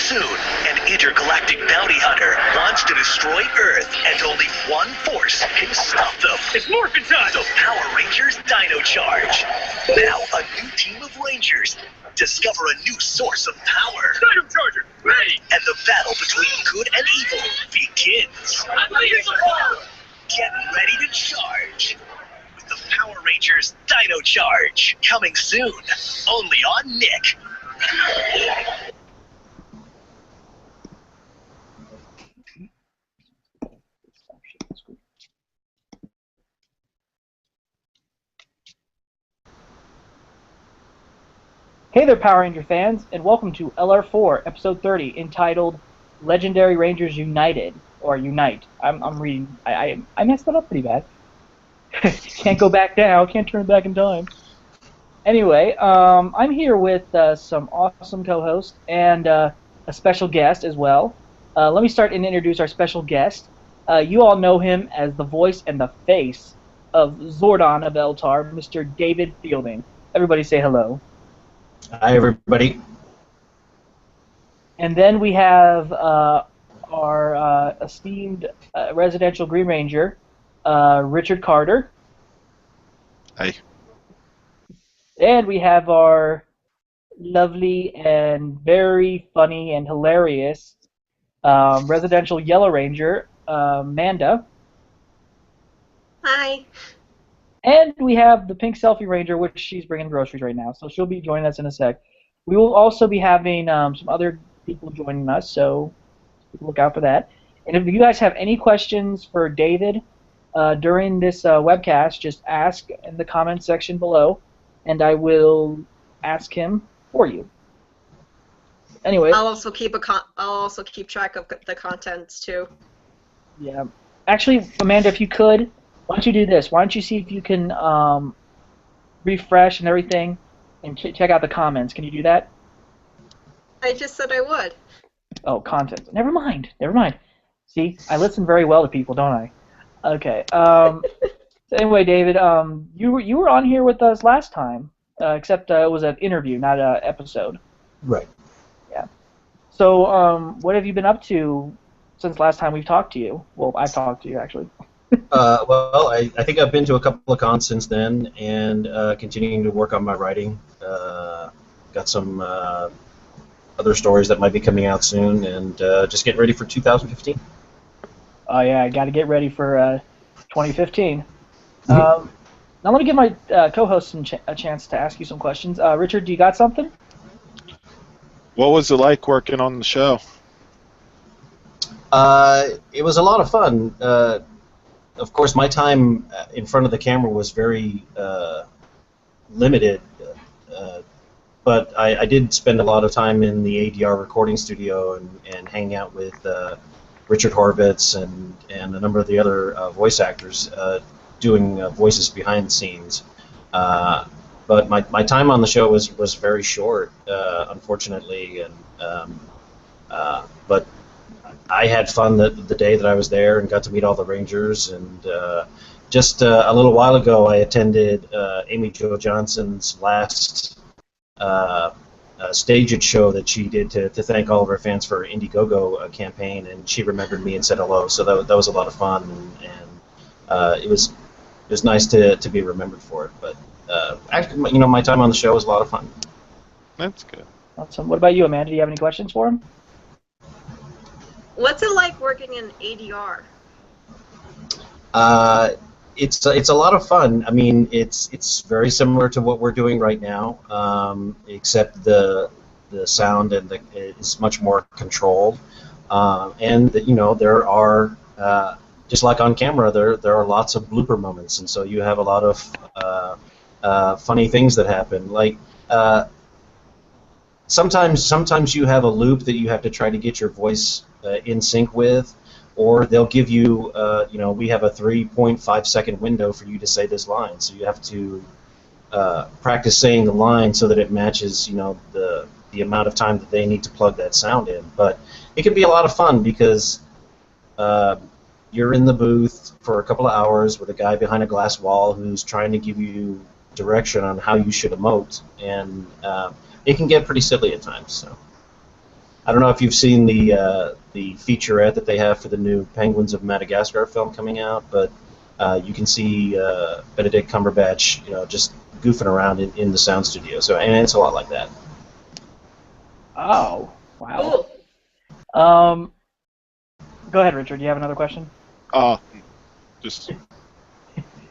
Soon, an intergalactic bounty hunter wants to destroy Earth, and only one force can stop them. It's morphin' time! The Power Rangers Dino Charge. Now, a new team of Rangers discover a new source of power. Dino Charger, ready! And the battle between good and evil begins. Get ready to charge with the Power Rangers Dino Charge. Coming soon, only on Nick. Hey there, Power Ranger fans, and welcome to LR4, Episode 30, entitled Legendary Rangers United, or Unite. I'm reading. I messed that up pretty bad. Can't go back now. Can't turn back in time. Anyway, I'm here with some awesome co-hosts and a special guest as well. Let me start and introduce our special guest. You all know him as the voice and the face of Zordon of Eltar, Mr. David Fielding. Everybody say hello. Hi, everybody. And then we have our esteemed residential Green Ranger, Richard Carter. Hi. And we have our lovely and very funny and hilarious residential Yellow Ranger, Manda. Hi. And we have the Pink Selfie Ranger, which she's bringing groceries right now, so she'll be joining us in a sec. We will also be having some other people joining us, so look out for that. And if you guys have any questions for David during this webcast, just ask in the comments section below, and I will ask him for you. Anyway, I'll also keep track of the contents too. Yeah. Actually, Amanda, if you could, why don't you do this? Why don't you see if you can refresh and everything and check out the comments? Can you do that? I just said I would. Oh, content. Never mind. Never mind. See, I listen very well to people, don't I? Okay. So anyway, David, you were on here with us last time, except it was an interview, not an episode. Right. Yeah. So what have you been up to since last time we've talked to you? Well, I've talked to you, actually. Well, I think I've been to a couple of cons since then, and continuing to work on my writing. Got some other stories that might be coming out soon, and just getting ready for 2015. Oh yeah, I got to get ready for 2015. Now let me give my co-host a chance to ask you some questions. Richard, do you got something? What was it like working on the show? It was a lot of fun. Of course, my time in front of the camera was very limited, but I did spend a lot of time in the ADR recording studio and hanging out with Richard Horvitz and a number of the other voice actors doing voices behind the scenes. But my time on the show was very short, unfortunately, and but I had fun the day that I was there and got to meet all the Rangers. And just a little while ago, I attended Amy Jo Johnson's last staged show that she did to thank all of her fans for her Indiegogo campaign, and she remembered me and said hello. So that was a lot of fun, and it was nice to be remembered for it. But actually, my time on the show was a lot of fun. That's good. Awesome. What about you, Amanda? Do you have any questions for him? What's it like working in ADR? It's a lot of fun. I mean, it's very similar to what we're doing right now, except the sound and is much more controlled, and there are just like on camera, there are lots of blooper moments, and so you have a lot of funny things that happen. Like sometimes you have a loop that you have to try to get your voice in sync with, or they'll give you, we have a 3.5-second window for you to say this line, so you have to practice saying the line so that it matches, the amount of time that they need to plug that sound in. But it can be a lot of fun because you're in the booth for a couple of hours with a guy behind a glass wall who's trying to give you direction on how you should emote, and it can get pretty silly at times. So. I don't know if you've seen the featurette that they have for the new Penguins of Madagascar film coming out, but you can see Benedict Cumberbatch, just goofing around in the sound studio. So, and it's a lot like that. Oh, wow. Cool. Go ahead, Richard. Do you have another question? Just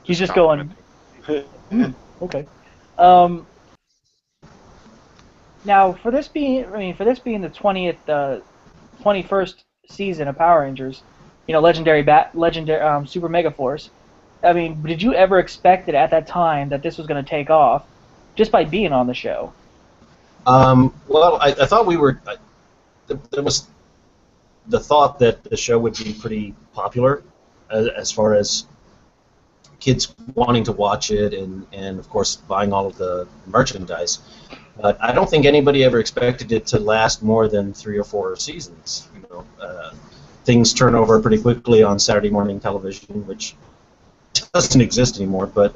He's just going. Okay. Now, for this being the 21st season of Power Rangers, legendary Super Megaforce. I mean, did you ever expect it at that time that this was going to take off, just by being on the show? Well, I thought we were. There was the thought that the show would be pretty popular, as far as kids wanting to watch it and of course buying all of the merchandise. But I don't think anybody ever expected it to last more than 3 or 4 seasons. Things turn over pretty quickly on Saturday morning television, which doesn't exist anymore. But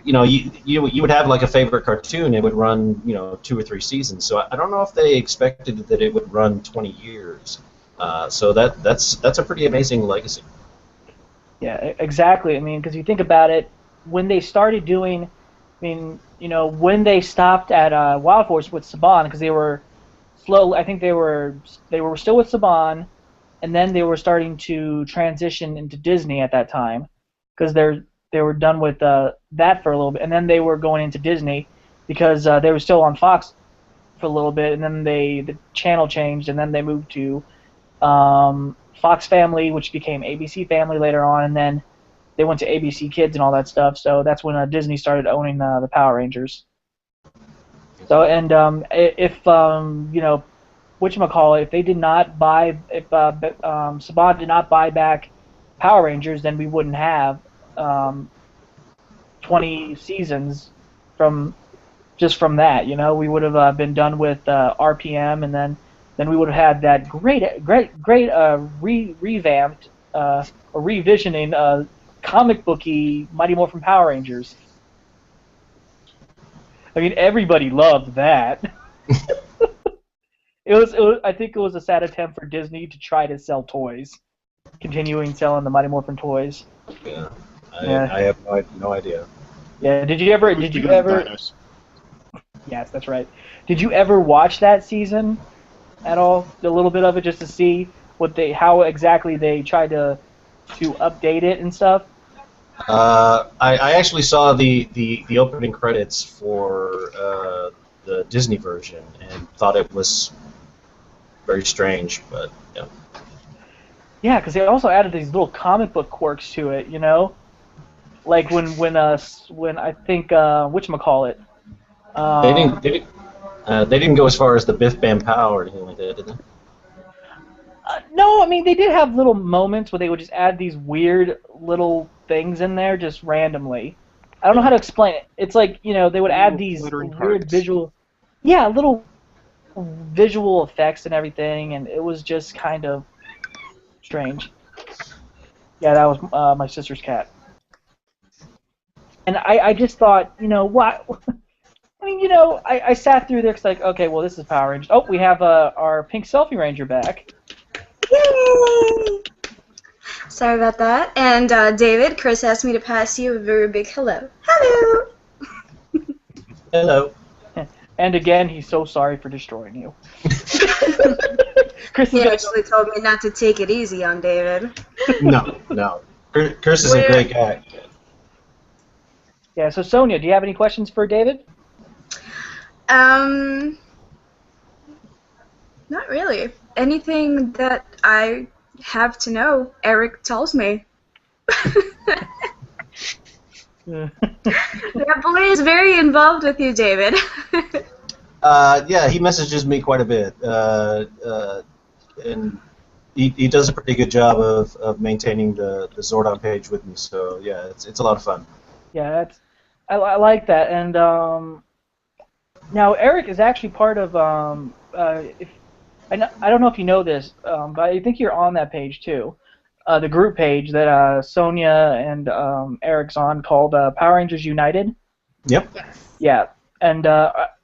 you would have like a favorite cartoon. It would run 2 or 3 seasons. So I don't know if they expected that it would run 20 years. So that's a pretty amazing legacy. Yeah, exactly. I mean, because you think about it, when they started doing, when they stopped at Wild Force with Saban, because they were slow. I think they were still with Saban, and then they were starting to transition into Disney at that time, because they were done with that for a little bit, and then they were going into Disney because they were still on Fox for a little bit, and then the channel changed, and then they moved to Fox Family, which became ABC Family later on, and then they went to ABC Kids and all that stuff. So that's when Disney started owning the Power Rangers. So, and if whatchamacallit, if they did not buy, if Saban did not buy back Power Rangers, then we wouldn't have 20 seasons from that. We would have been done with RPM, and then we would have had that great revamped or revisioning comic booky Mighty Morphin Power Rangers. I mean, everybody loved that. It was. I think it was a sad attempt for Disney to try to sell toys, continuing selling the Mighty Morphin toys. Yeah, I have no idea. Yeah. Did you ever? Yes, that's right. Did you ever watch that season at all? A little bit of it, just to see how exactly they tried to update it and stuff. I actually saw the opening credits for the Disney version and thought it was very strange, but yeah. Yeah, because they also added these little comic book quirks to it, like when I think whatchamacallit. They didn't go as far as the Biff Bam Pow or anything like that, did they? No, I mean, they did have little moments where they would just add these weird little things in there just randomly. I don't know how to explain it. It's like, they would add these weird little visual effects and everything, and it was just kind of strange. Yeah, that was my sister's cat. And I just thought, what? I mean, I sat through there, like, okay, well, this is Power Rangers. Oh, we have our Pink Selfie Ranger back. Yay! Sorry about that. And David, Chris asked me to pass you a very big hello. Hello! Hello. And again, he's so sorry for destroying you. Chris He actually told me not to take it easy on David. No. Chris is a great guy. Yeah, so Sonia, do you have any questions for David? Not really. Anything that I have to know, Eric tells me. That boy is very involved with you, David. Yeah, he messages me quite a bit, and he does a pretty good job of maintaining the Zordon page with me. So yeah, it's a lot of fun. Yeah, I like that. And now Eric is actually part of I don't know if you know this, but I think you're on that page too. The group page that Sonia and Eric's on, called Power Rangers United. Yep. Yes. Yeah, and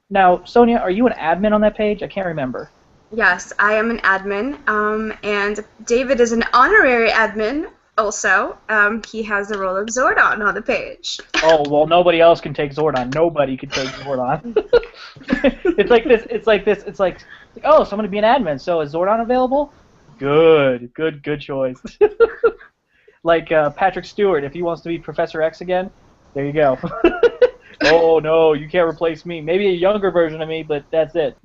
Now, Sonia, are you an admin on that page? I can't remember. Yes, I am an admin, and David is an honorary admin also. He has the role of Zordon on the page. Oh, well, nobody else can take Zordon. Nobody can take Zordon. It's like this. It's like, oh, so I'm going to be an admin. So is Zordon available? Good choice. Like Patrick Stewart, if he wants to be Professor X again, there you go. Oh, no, you can't replace me. Maybe a younger version of me, but that's it.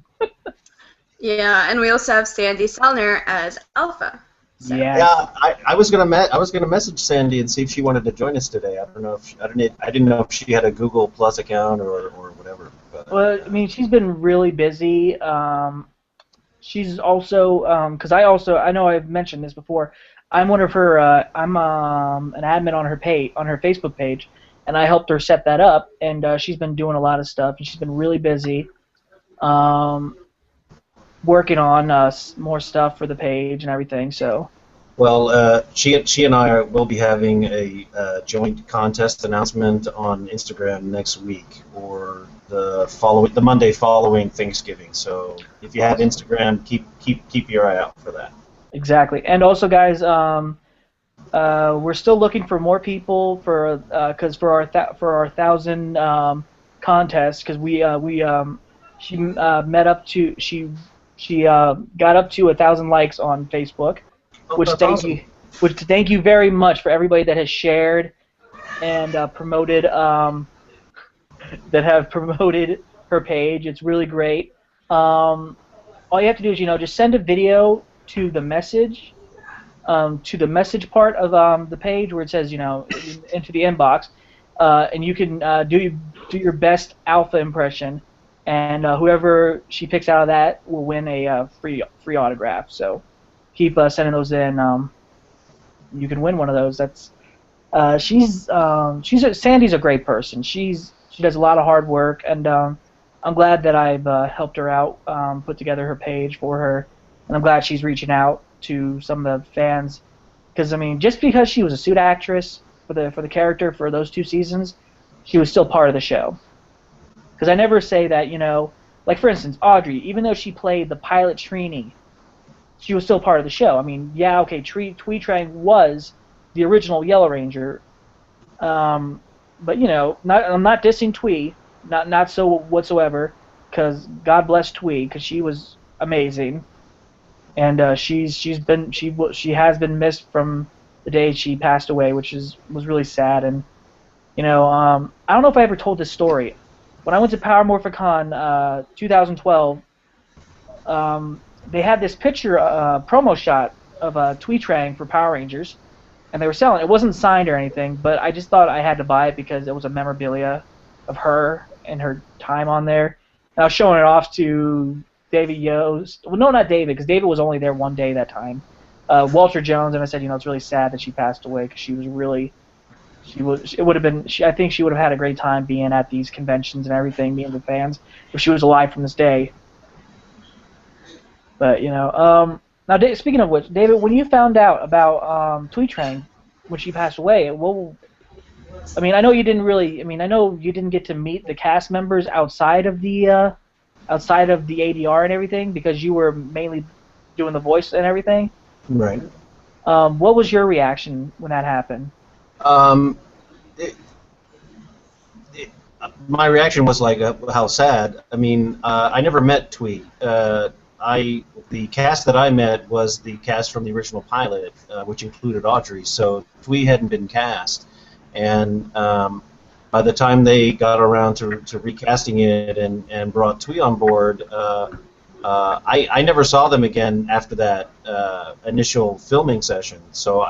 Yeah, and we also have Sandy Selner as Alpha. So. Yes. Yeah, I was gonna message Sandy and see if she wanted to join us today. I don't know if I didn't know if she had a Google Plus account or whatever. But, Well, I mean, she's been really busy. She's also because I know I've mentioned this before. I'm one of her. I'm an admin on her Facebook page, and I helped her set that up. And she's been doing a lot of stuff, and she's been really busy. Working on more stuff for the page and everything. So. well, she and I will be having a joint contest announcement on Instagram next week, or the Monday following Thanksgiving. So if you have Instagram, keep your eye out for that. Exactly, and also, guys, we're still looking for more people for our 1,000 contest, because she met up to she got up to 1,000 likes on Facebook, which that's thank awesome. you, which thank you very much for everybody that has shared and promoted that have promoted her page. It's really great. All you have to do is just send a video to the message part of the page where it says into the inbox, and you can do your best Alpha impression, and whoever she picks out of that will win a free autograph. So keep sending those in. You can win one of those. That's Sandy's a great person. She does a lot of hard work, and I'm glad that I've helped her out, put together her page for her, and I'm glad she's reaching out to some of the fans, because I mean, just because she was a suit actress for the character for those 2 seasons, she was still part of the show. Because I never say that, like for instance, Audrey, even though she played the pilot Trini, she was still part of the show. I mean, yeah, okay, Twee Trang was the original Yellow Ranger, but I'm not dissing Twee, not so whatsoever, because God bless Twee, because she was amazing, and she has been missed from the day she passed away, which was really sad. And I don't know if I ever told this story. When I went to Power Morphicon 2012, they had this picture, promo shot of Twee Trang for Power Rangers, and they were selling it. It wasn't signed or anything, but I just thought I had to buy it because it was a memorabilia of her and her time on there. And I was showing it off to David Yost. Well, no, not David, because David was only there one day that time. Walter Jones, and I said, it's really sad that she passed away, because she was really... I think she would have had a great time being at these conventions and everything, meeting with fans, if she was alive from this day. But now, speaking of which, David, when you found out about Twee Trang when she passed away, I mean, I know you didn't really. I mean, I know you didn't get to meet the cast members outside of the ADR and everything, because you were mainly doing the voice and everything. Right. What was your reaction when that happened? My reaction was like, how sad. I mean, I never met Twee. The cast that I met was the cast from the original pilot, which included Audrey. So Twee hadn't been cast, and by the time they got around to recasting it and brought Twee on board, I never saw them again after that initial filming session. So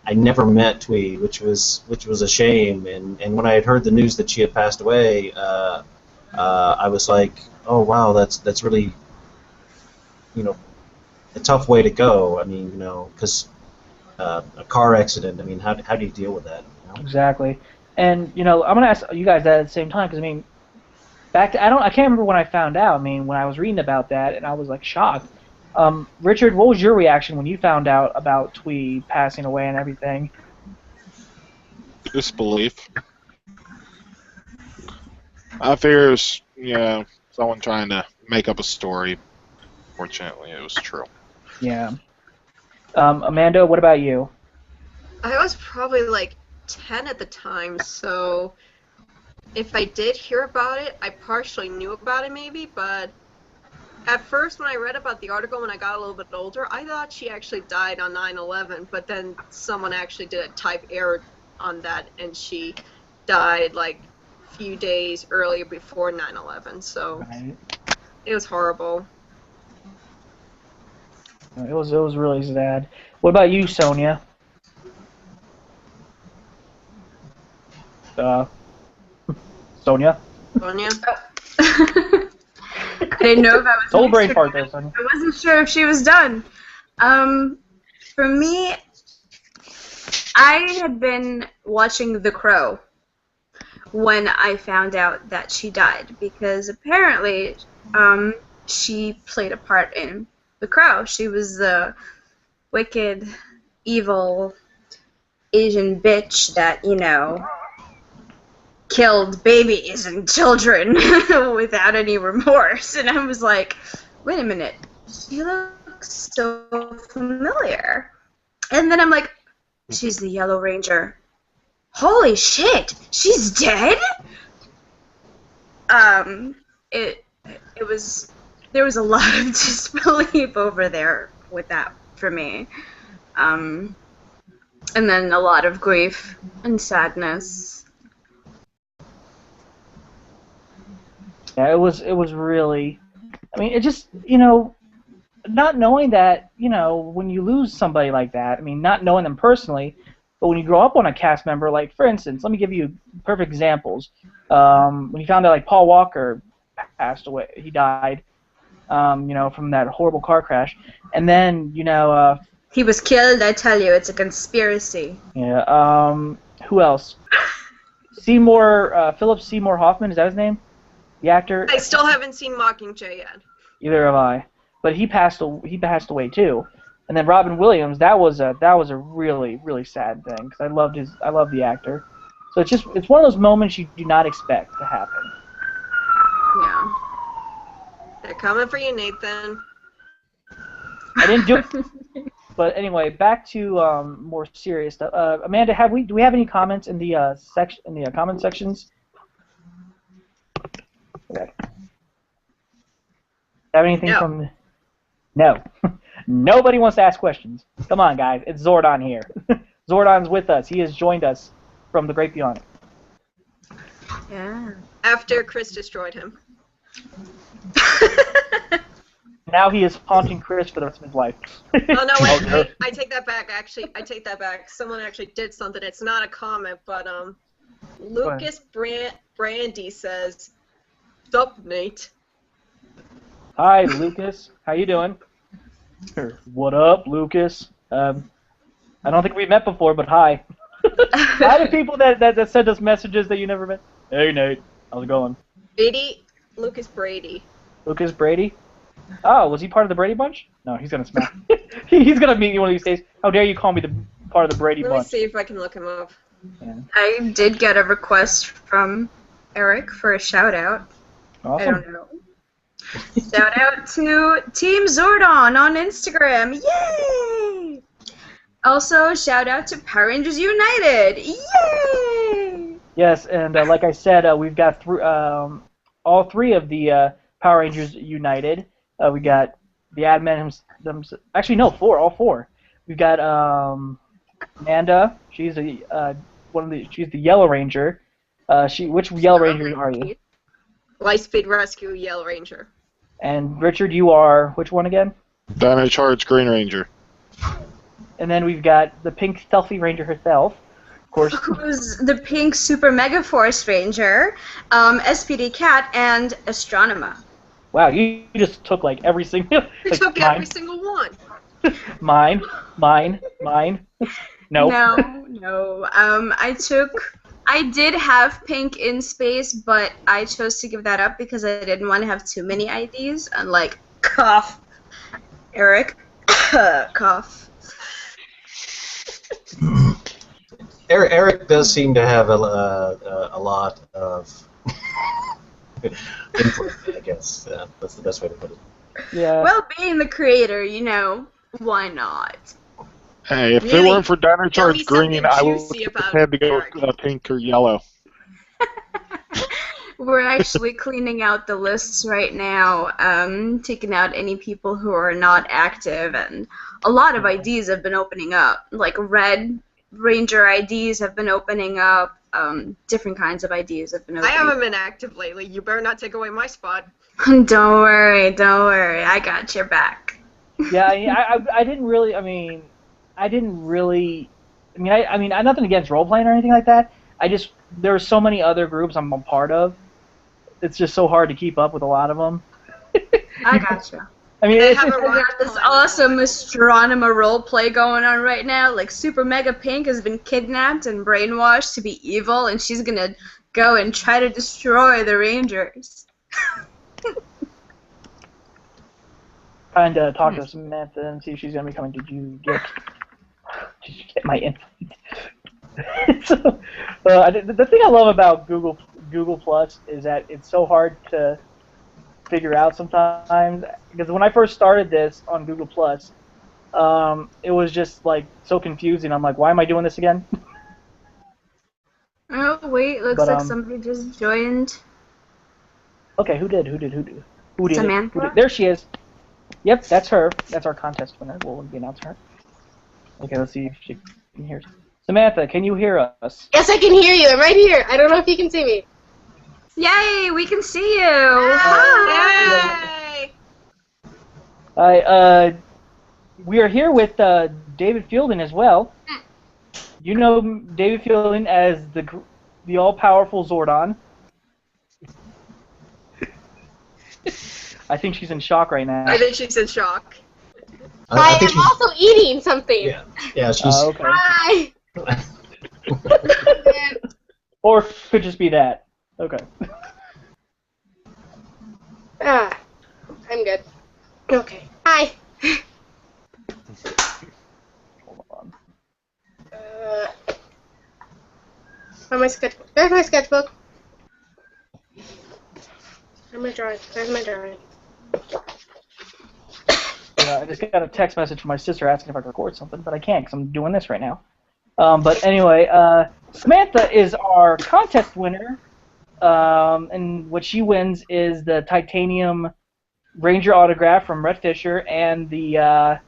I never met Twee, which was a shame. And when I had heard the news that she had passed away, I was like, oh wow, that's really a tough way to go. I mean, because a car accident. I mean, how do you deal with that? Exactly. And I'm gonna ask you guys that at the same time, because I mean, I can't remember when I found out. I mean, when I was reading about that, and I was like shocked. Richard, what was your reaction when you found out about Twee passing away and everything? Disbelief. I figure yeah, someone trying to make up a story. Fortunately, it was true. Yeah. Amanda, what about you? I was probably like 10 at the time, so if I did hear about it, I partially knew about it maybe, but at first when I read about the article when I got a little bit older, I thought she actually died on 9/11, but then someone actually did a type error on that, and she died like a few days earlier before 9/11, so Right. it was horrible. It was really sad. What about you, Sonia? Uh, Sonia? Sonia? I didn't know if I was Total next brain or fart not. there, Sonia. I wasn't sure if she was done. For me, I had been watching The Crow when I found out that she died, because apparently she played a part in The Crow. She was the wicked, evil Asian bitch that, killed babies and children without any remorse. And I was like, wait a minute, she looks so familiar. And then I'm like, she's the Yellow Ranger. Holy shit, she's dead? It was, there was a lot of disbelief over there with that for me. And then a lot of grief and sadness. Yeah, it was really. I mean, it just not knowing that when you lose somebody like that. I mean, not knowing them personally, but when you grow up on a cast member, like for instance, let me give you perfect examples. When you found out like Paul Walker passed away, he died, from that horrible car crash, and then He was killed, I tell you, it's a conspiracy. yeah, who else? Philip Seymour Hoffman, is that his name? The actor. I still haven't seen Mockingjay yet. Either have I. But he passed away too. And then Robin Williams, that was a really, really sad thing, because I loved the actor. So it's one of those moments you do not expect to happen. Yeah. They're coming for you, Nathan. I didn't do it. But anyway, back to more serious stuff. Amanda, do we have any comments in the comment sections? Okay. Have anything No. from? No. Nobody wants to ask questions. Come on, guys. It's Zordon here. Zordon's with us. He has joined us from the Great Beyond. Yeah. After Chris destroyed him. Now he is haunting Chris for the rest of his life. Oh no, wait, no. I take that back. Actually, I take that back. Someone actually did something. It's not a comment, but Lucas Brandy says, "Sup, Nate?" Hi, Lucas. How you doing? What up, Lucas? I don't think we've met before, but hi. Hi to people that send us messages that you never met. Hey, Nate. How's it going? Lucas Brady. Lucas Brady? Oh, was he part of the Brady Bunch? No, he's gonna smack. He's gonna meet me one of these days. How dare you call me the part of the Brady Let me Bunch? see if I can look him up. Yeah. I did get a request from Eric for a shout out. Awesome. I don't know. Shout out to Team Zordon on Instagram. Yay! Also, shout out to Power Rangers United. Yay! Yes, and like I said, we've got all three of the Power Rangers United. We got the admin. Actually, no, all four. We've got Amanda. She's she's the Yellow Ranger. Which Yellow Ranger are you? Lightspeed Rescue Yellow Ranger. And Richard, you are which one again? Dino Charge Green Ranger. And then we've got the pink stealthy ranger herself, of course. Who's the pink super Megaforce Ranger, SPD Cat, and Astronema. Wow, you just took like every single. I took every single one. Mine. No. No. I did have pink in space, but I chose to give that up because I didn't want to have too many IDs, unlike cough. Eric. Cough. Eric does seem to have a lot of input, I guess. That's the best way to put it. Yeah. Well, being the creator, why not? Hey, if it Really? weren't for Dino Tell me Charge Green, something I would juicy have about had to go Eric. with pink or yellow. We're actually cleaning out the lists right now, taking out any people who are not active, and a lot of IDs have been opening up. Like Red Ranger IDs have been opening up. Different kinds of IDs have been I opening haven't been active lately. You better not take away my spot. Don't worry, I got your back. Yeah, I didn't really. I mean, I didn't really. I mean, I'm nothing against role playing or anything like that. There are so many other groups I'm a part of. It's just so hard to keep up with a lot of them. I gotcha. I mean, They it's haven't just, I got this awesome astronomer roleplay going on right now. Like, Super Mega Pink has been kidnapped and brainwashed to be evil, and she's gonna go and try to destroy the Rangers. trying to talk to Samantha and see if she's gonna be coming. Did you get my invite? So, the thing I love about Google Plus is that it's so hard to figure out sometimes. Because when I first started this on Google Plus, it was just like so confusing. I'm like, why am I doing this again? Oh, wait, looks But, like somebody just joined. Okay, who did? Samantha? There she is. Yep, that's her. That's our contest winner. We'll be announcing her. Okay, let's see if she can hear us. Samantha, can you hear us? Yes, I can hear you. I'm right here. I don't know if you can see me. Yay, we can see you! Hi! Yay! We are here with David Fielding as well. You know David Fielding as the all-powerful Zordon. I think she's in shock right now. I think she's in shock. I think am also eating something. Yeah, she's. Okay. Hi. Or could just be that. Okay. I'm good. Okay. Hi. Hold on. Where's my sketchbook? There's my sketchbook. Where's my drawing? There's my drawing. I just got a text message from my sister asking if I could record something, but I can't because I'm doing this right now. But anyway, Samantha is our contest winner, and what she wins is the Titanium Ranger autograph from Rhett Fisher and the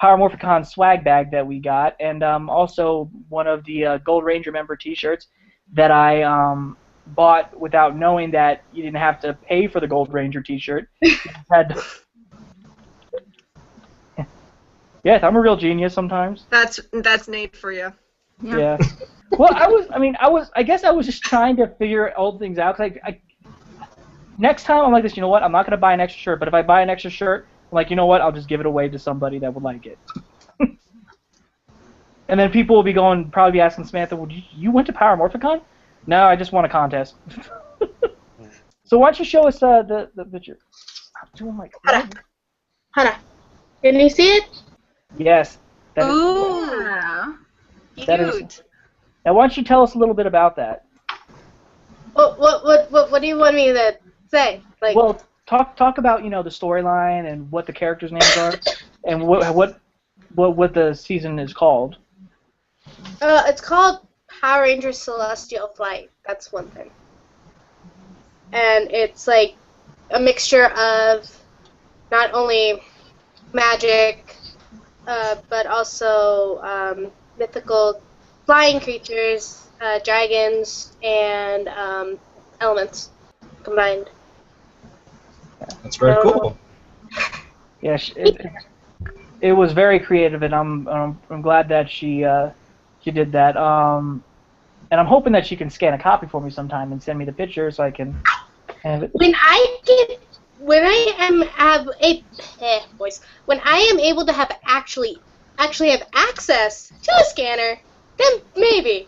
Power Morphicon swag bag that we got, and also one of the Gold Ranger member T-shirts that I bought without knowing that you didn't have to pay for the Gold Ranger T-shirt. You had to... Yes, I'm a real genius sometimes. That's Nate for you. Yeah. Well, I guess I was just trying to figure all things out. Cause next time I'm like this, you know what? I'm not gonna buy an extra shirt, but if I buy an extra shirt, I'm like, you know what? I'll just give it away to somebody that would like it. And then people will be probably be asking Samantha, well, you went to Power Morphicon? No, I just won a contest. So why don't you show us the picture? I'm doing like. Hana. Can you see it? Yes. That is, Ooh, Yeah. That is- cute. now why don't you tell us a little bit about that? What do you want me to say? Like, Well, talk about the storyline and what the characters' names are, and what the season is called. it's called Power Rangers Celestial Flight. That's one thing. And it's like a mixture of not only magic, but also mythical flying creatures, dragons, and elements combined. That's very cool. Yeah, it was very creative, and I'm glad that she did that. And I'm hoping that she can scan a copy for me sometime and send me the picture so I can have it. When I am able to have actually have access to a scanner, then maybe.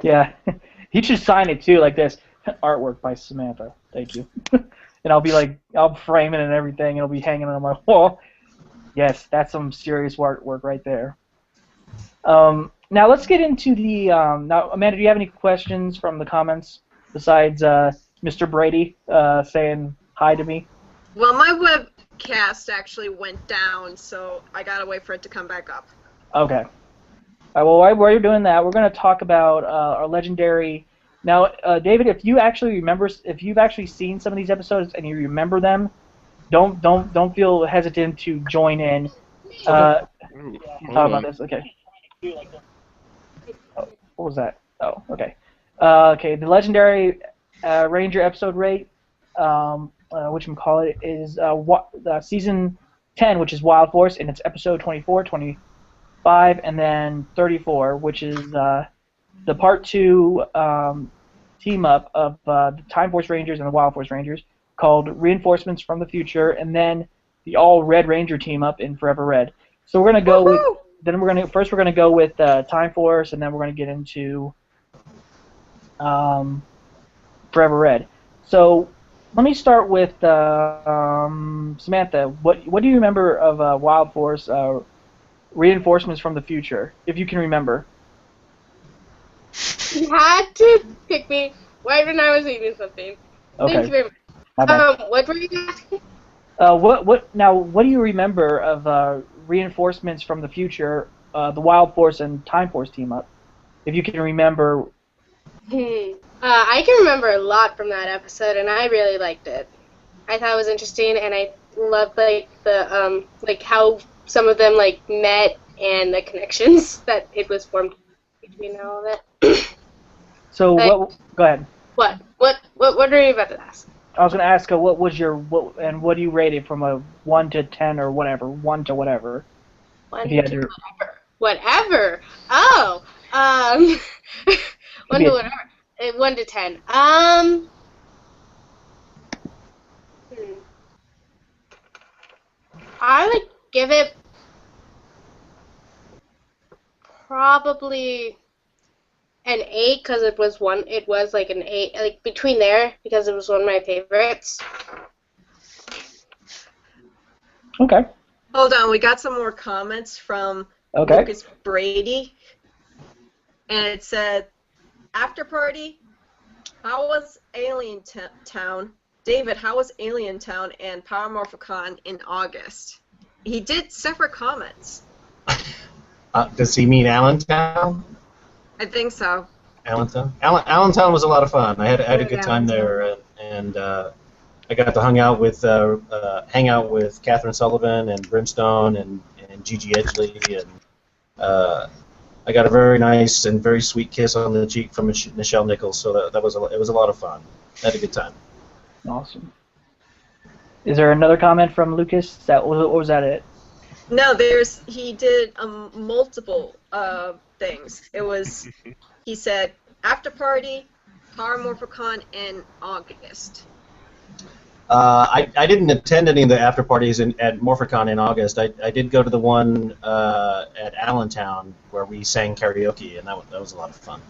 Yeah, you should sign it too, like this. Artwork by Samantha. Thank you. And I'll frame it and everything. It'll be hanging on my wall. Yes, that's some serious artwork right there. Now let's get into the. Now, Amanda, do you have any questions from the comments besides Mr. Brady saying hi to me? Well, my webcast actually went down, so I gotta wait for it to come back up. Okay. Well, while you're doing that, we're going to talk about our legendary. Now, David, if you've actually seen some of these episodes and you remember them, don't feel hesitant to join in. Talk about this. Okay. Oh, what was that? Oh, okay. Okay, the legendary Ranger episode rate, whatchamacallit, is season 10, which is Wild Force, and it's episode 24, 25, and then 34, which is the part 2 team up of the Time Force Rangers and the Wild Force Rangers, called Reinforcements from the Future, and then the All Red Ranger team up in Forever Red. So we're gonna go with. Then we're gonna go with Time Force, and then we're gonna get into Forever Red. So let me start with Samantha. What do you remember of Wild Force Reinforcements from the Future, if you can remember? You had to pick me right when I was eating something. Okay. Thank you very much. My bad. What were you asking? What do you remember of Reinforcements from the Future, the Wild Force and Time Force team up? If you can remember. I can remember a lot from that episode, and I really liked it. I thought it was interesting, and I loved the how some of them met and the connections that it was formed between all of it. So go ahead. What are you about to ask? I was going to ask what do you rate it from a 1 to 10 or whatever, 1 to whatever. Whatever. Whatever. Oh. 1 to whatever. 1 to 10. I would give it probably an 8 because it was like an 8, like between there, because it was one of my favorites. Okay. Hold on, we got some more comments from Lucas Brady, and it said, "After party, how was Alien Town? David, how was Alien Town and Power Morphicon in August?" He did separate comments. Does he mean Allentown? I think so. Allentown? Allentown was a lot of fun. I had a good time there, and I got to hang out with Catherine Sullivan and Brimstone and Gigi Edgley, and I got a very nice and very sweet kiss on the cheek from Nichelle Nichols. So it was a lot of fun. I had a good time. Awesome. Is there another comment from Lucas? Or was that it? No, he did multiple things. It was, he said, after party, Power Morphicon in August. I didn't attend any of the after parties at Morphicon in August. I did go to the one at Allentown where we sang karaoke, and that was a lot of fun.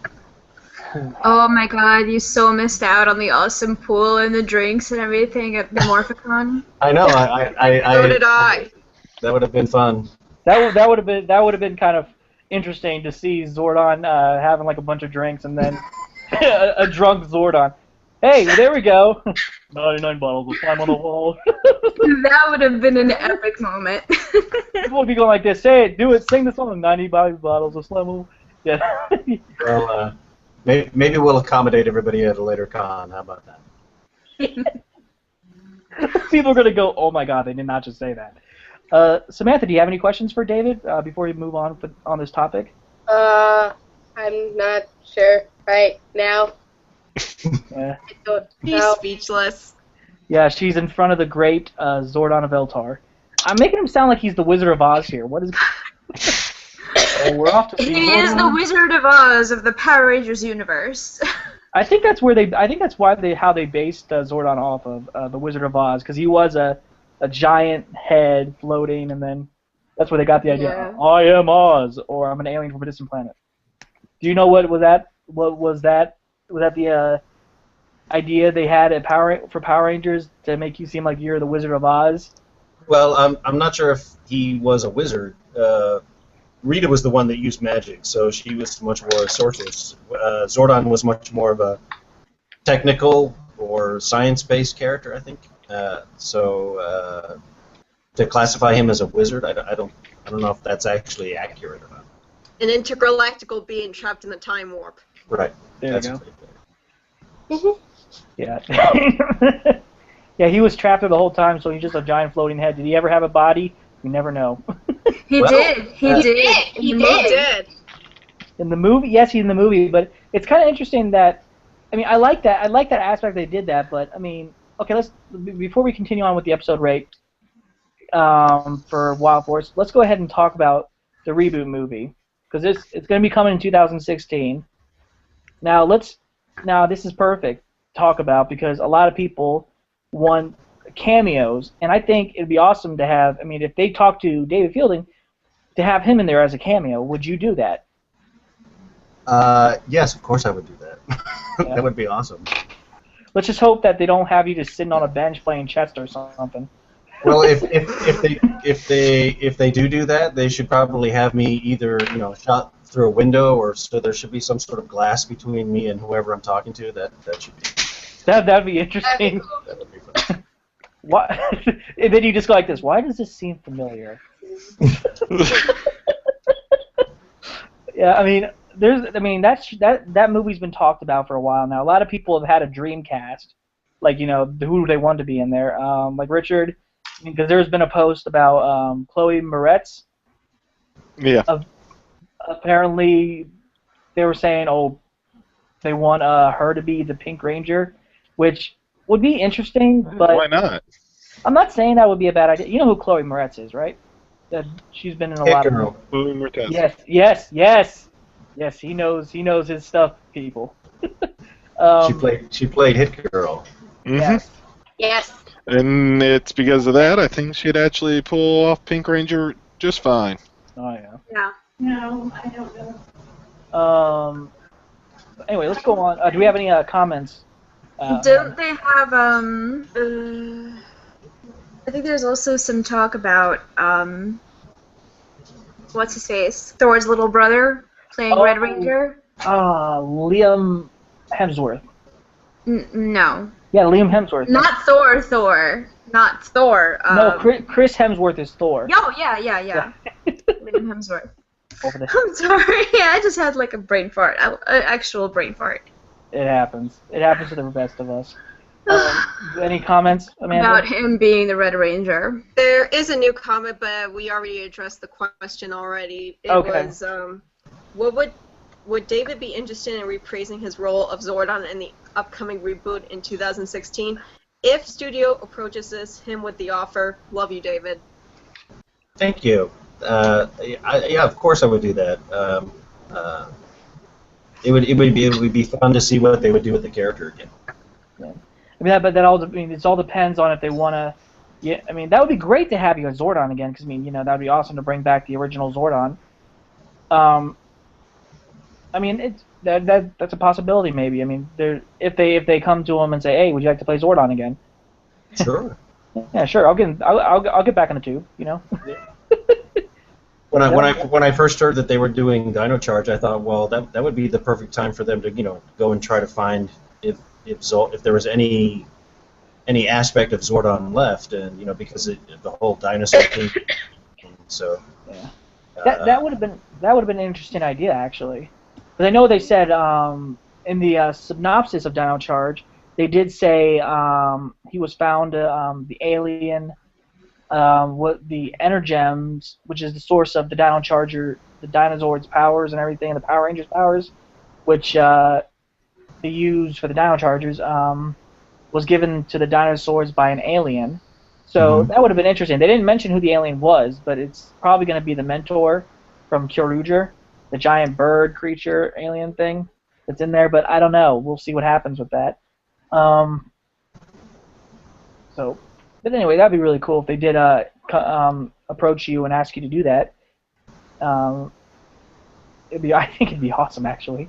Oh my god, you so missed out on the awesome pool and the drinks and everything at the Morphicon. I know. So did I. That would have been fun. That would have been kind of interesting to see Zordon having like a bunch of drinks and then a drunk Zordon. Hey, there we go. 99 bottles of slime on the wall. That would have been an epic moment. People would be going like this. Say it, do it, sing the song. 95 bottles of slime on the wall. Yeah. Well, maybe we'll accommodate everybody at a later con. How about that? People are going to go, oh my god, they did not just say that. Samantha, do you have any questions for David before we move on this topic? I'm not sure right now. He's speechless. Yeah, she's in front of the great Zordon of Eltar. I'm making him sound like he's the Wizard of Oz here. What is... we're off to see He Zordon. is the Wizard of Oz of the Power Rangers universe. I think that's how they based Zordon off of the Wizard of Oz, because he was a giant head floating, and then that's where they got the idea. Yeah. I am Oz, or I'm an alien from a distant planet. Do you know what was that? What was that? Was that the idea they had at for Power Rangers to make you seem like you're the Wizard of Oz? Well, I'm not sure if he was a wizard. Rita was the one that used magic, so she was much more a sorceress. Zordon was much more of a technical or science-based character, I think. So to classify him as a wizard, I don't know if that's actually accurate or not. An intergalactical being trapped in the time warp. Right. There That's you pretty go. Yeah. Yeah, he was trapped there the whole time, so he's just a giant floating head. Did he ever have a body? We never know. He Well, did. He did. He In the did. movie. Did. In the movie, yes, he's in the movie, but it's kind of interesting that, I mean, I like that aspect they did that, but I mean, okay, before we continue on with the episode rate for Wild Force, let's go ahead and talk about the reboot movie, because it's going to be coming in 2016. Now this is perfect to talk about because a lot of people want cameos, and I think it'd be awesome to have. I mean, if they talk to David Fielding, to have him in there as a cameo, would you do that? Yes, of course I would do that. Yeah. That would be awesome. Let's just hope that they don't have you just sitting on a bench playing chess or something. Well, if they do that, they should probably have me either shot through a window, or so there should be some sort of glass between me and whoever I'm talking to. That should be. That'd be interesting. That would be fun. What? And then you just go like this. Why does this seem familiar? Yeah, I mean, that movie's been talked about for a while now. A lot of people have had a dream cast, like who they want to be in there. Like Richard, because there's been a post about Chloe Moretz. Yeah. Apparently, they were saying, they want her to be the Pink Ranger, which would be interesting, but why not? I'm not saying that would be a bad idea. You know who Chloe Moretz is, right? She's been in a lot Girl. of. Yes. He knows his stuff, people. She played Hit Girl. Yes. Yes. And it's because of that I think she'd actually pull off Pink Ranger just fine. Oh yeah. Yeah. No, I don't know. Anyway, let's go on. Do we have any comments? Don't they have I think there's also some talk about what's his face? Thor's little brother playing Red Ranger? Liam Hemsworth. No. Yeah, Liam Hemsworth. Not Thor. Not Thor. No, Chris Hemsworth is Thor. Oh, yeah. Liam Hemsworth. Over there. I'm sorry. I just had like a brain fart. An actual brain fart. It happens. It happens to the best of us. Any comments, Amanda? About him being the Red Ranger. There is a new comment, but we already addressed the question already. It Okay. was, would David be interested in reprising his role of Zordon in the upcoming reboot in 2016? If studio approaches him with the offer, love you, David. Thank you. Yeah, of course I would do that. It would be fun to see what they would do with the character again. Yeah. I mean, it all depends on if they want to. Yeah, I mean, that would be great to have you as Zordon again, because that would be awesome to bring back the original Zordon. I mean, that's a possibility maybe. I mean, if they come to him and say, hey, would you like to play Zordon again? Sure. Yeah, sure. I'll get back in the tube. When I first heard that they were doing Dino Charge, I thought, well, that would be the perfect time for them to go and try to find if there was any aspect of Zordon left, and because the whole dinosaur thing. So yeah, that would have been an interesting idea actually, but I know they said in the synopsis of Dino Charge they did say he was found the alien. What the Energems, which is the source of the Dino Charger, the Dinozord's powers and everything, the Power Rangers' powers, which they used for the Dino Chargers, was given to the dinosaurs by an alien. So that would have been interesting. They didn't mention who the alien was, but it's probably going to be the mentor from Kyoryuger, the giant bird creature alien thing that's in there. But I don't know. We'll see what happens with that. But anyway, that'd be really cool if they did approach you and ask you to do that. I think it'd be awesome, actually.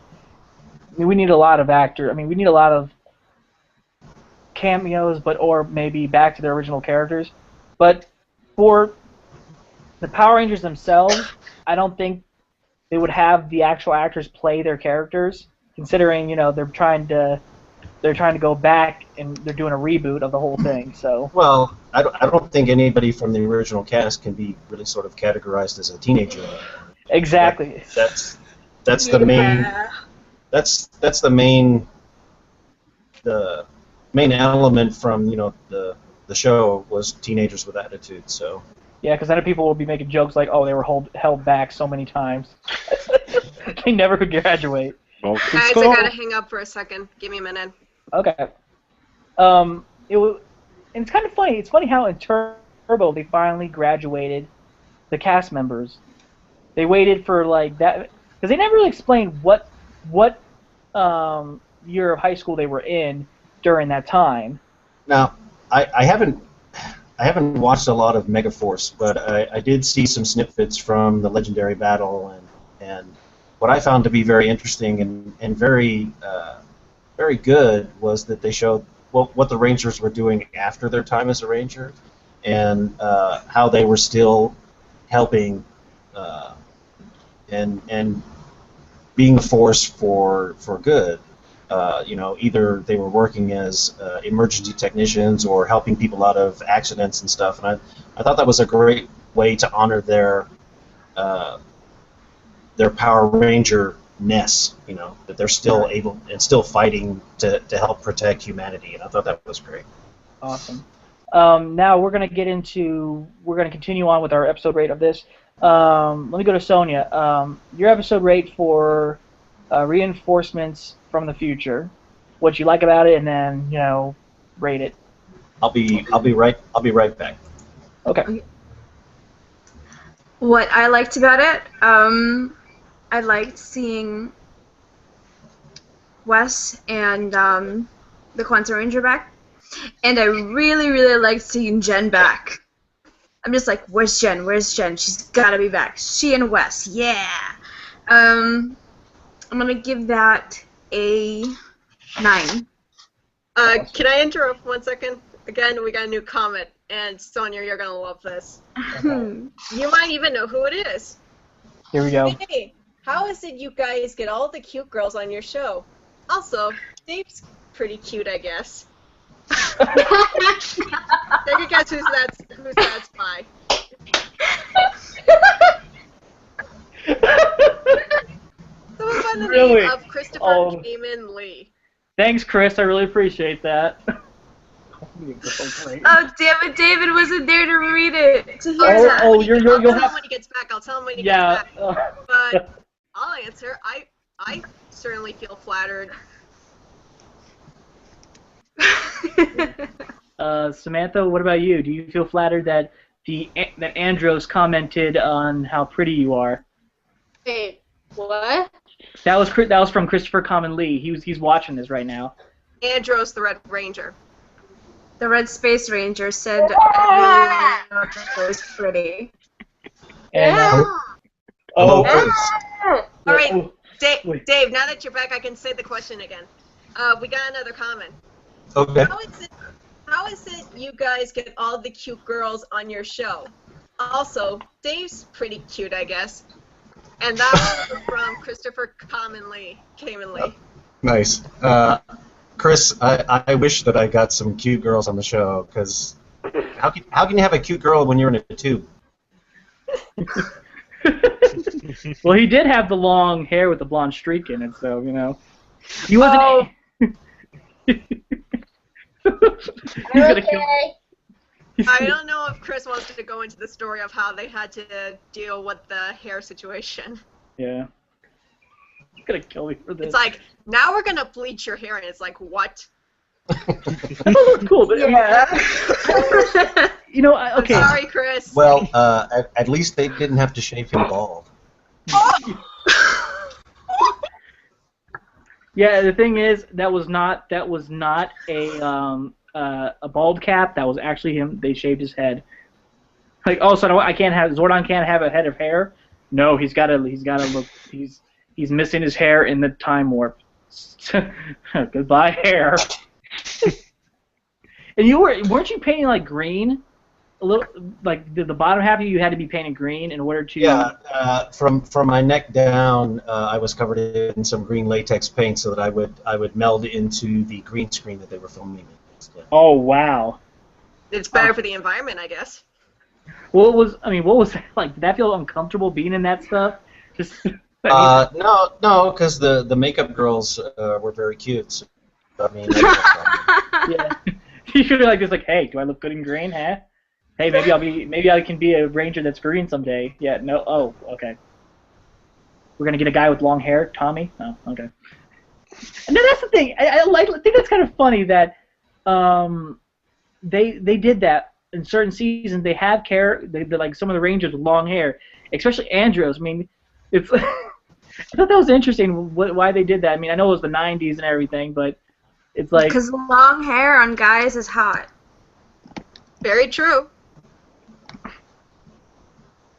I mean, we need a lot of we need a lot of cameos, or maybe back to their original characters. But for the Power Rangers themselves, I don't think they would have the actual actors play their characters, considering they're trying to they're trying to go back and they're doing a reboot of the whole thing. So Well, I don't think anybody from the original cast can be really sort of categorized as a teenager. exactly. That's the main Yeah. that's the main element from the show was teenagers with attitude. So Yeah, because then people will be making jokes like, "Oh, they were held back so many times, they never could graduate." Well, Guys, I gotta hang up for a second. Give me a minute. Okay. It was, and it's kind of funny. It's funny how in Turbo they finally graduated the cast members. They waited for like that because they never really explained what year of high school they were in during that time. now I haven't watched a lot of Megaforce, but I did see some snippets from the Legendary Battle, and what I found to be very interesting and very very good was that they showed what the Rangers were doing after their time as a Ranger, and how they were still helping and being a force for good. Either they were working as emergency technicians or helping people out of accidents and stuff. And I thought that was a great way to honor their Power Ranger-ness, that they're still able and still fighting to help protect humanity. And I thought that was great. Awesome. Now we're gonna continue on with our episode rate of this. Let me go to Sonia. Your episode rate for reinforcements from the future. What you like about it, and then rate it. I'll be right back. Okay. What I liked about it, I liked seeing Wes and the Quantum Ranger back, and I really, really liked seeing Jen back. I'm just like, where's Jen? Where's Jen? She's gotta be back. She and Wes, yeah. I'm gonna give that a 9. Can I interrupt 1 second? Again, we got a new comment, and Sonia, you're gonna love this. You might even know who it is. Here we go. Hey, how is it you guys get all the cute girls on your show? Also, Dave's pretty cute, I guess. Take a guess who's that's by. Someone by the Really? name of Christopher Kamen Lee. Thanks, Chris. I really appreciate that. Oh, damn it, David wasn't there to read it. To hear Oh, that. oh, you'll I'll tell have. him when he gets back. I'll tell him when he Yeah. gets back. But I'll answer. I certainly feel flattered. Samantha, what about you? Do you feel flattered that that Andros commented on how pretty you are? Wait, what? That was from Christopher Common Lee. He's watching this right now. Andros, the Red Ranger. The Red Space Ranger said I really was pretty. And, Hello, oh, Chris. All right, oh, wait. Dave. Now that you're back, I can say the question again. We got another comment. Okay. How is it you guys get all the cute girls on your show? Also, Dave's pretty cute, I guess. And that was from Christopher Kamen Lee. Nice. Chris, I wish that I got some cute girls on the show, because how can you have a cute girl when you're in a tube? Well, he did have the long hair with the blonde streak in it, so he wasn't. Oh. He's gonna kill. I don't know if Chris wants to go into the story of how they had to deal with the hair situation. Yeah. He's gonna kill me for this. It's like, now we're gonna bleach your hair, and it's like, what? That cool, but Yeah. Okay. I'm sorry, Chris. Well, at least they didn't have to shave him bald. Yeah, the thing is, that was not a bald cap. That was actually him. They shaved his head. Like, oh, so Zordon can't have a head of hair. No, he's gotta look. He's missing his hair in the time warp. Goodbye, hair. And weren't you painting like green? a little like the bottom half of you had to be painted green in order to. Yeah, from my neck down, I was covered in some green latex paint so that I would meld into the green screen that they were filming against. Yeah. Oh wow. It's better for the environment, I guess. What was that like? Did that feel uncomfortable being in that stuff? Just. I mean, No, because the makeup girls were very cute. So, I mean, I didn't have a problem. yeah. You should be like this, like, hey, do I look good in green? Huh? Hey, maybe I can be a ranger that's green someday. Yeah, no, oh, okay. We're gonna get a guy with long hair, Tommy. Oh, okay. And then that's the thing. I think that's kind of funny that they did that in certain seasons. They have like some of the rangers with long hair, especially Andros. I mean, it's. I thought that was interesting why they did that. I mean, I know it was the '90s and everything, but it's like because long hair on guys is hot. Very true.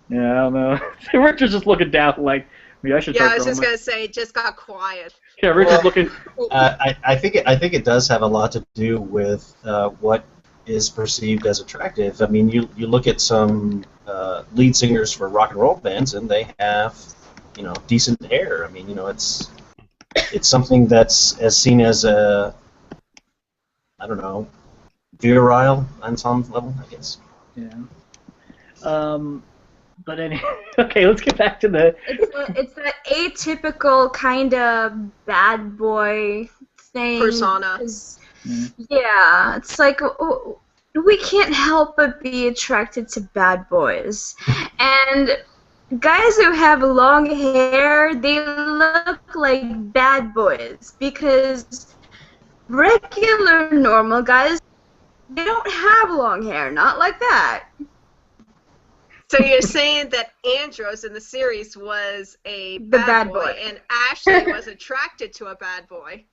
yeah, I don't know. Richard's just looking down like maybe I should. Yeah, start I was just growing gonna say, it just got quiet. Yeah, Richard's looking. I think it does have a lot to do with what is perceived as attractive. I mean, you look at some lead singers for rock and roll bands, and they have decent hair. I mean, it's something that's as seen as a I don't know virile on some level, I guess. Yeah. But anyway, okay, let's get back to the. It's that atypical kind of bad boy thing. Persona. Yeah, it's like we can't help but be attracted to bad boys, and guys who have long hair, they look like bad boys because regular normal guys, they don't have long hair, not like that. So you're saying that Andros in the series was a The bad bad boy. and Ashley was attracted to a bad boy.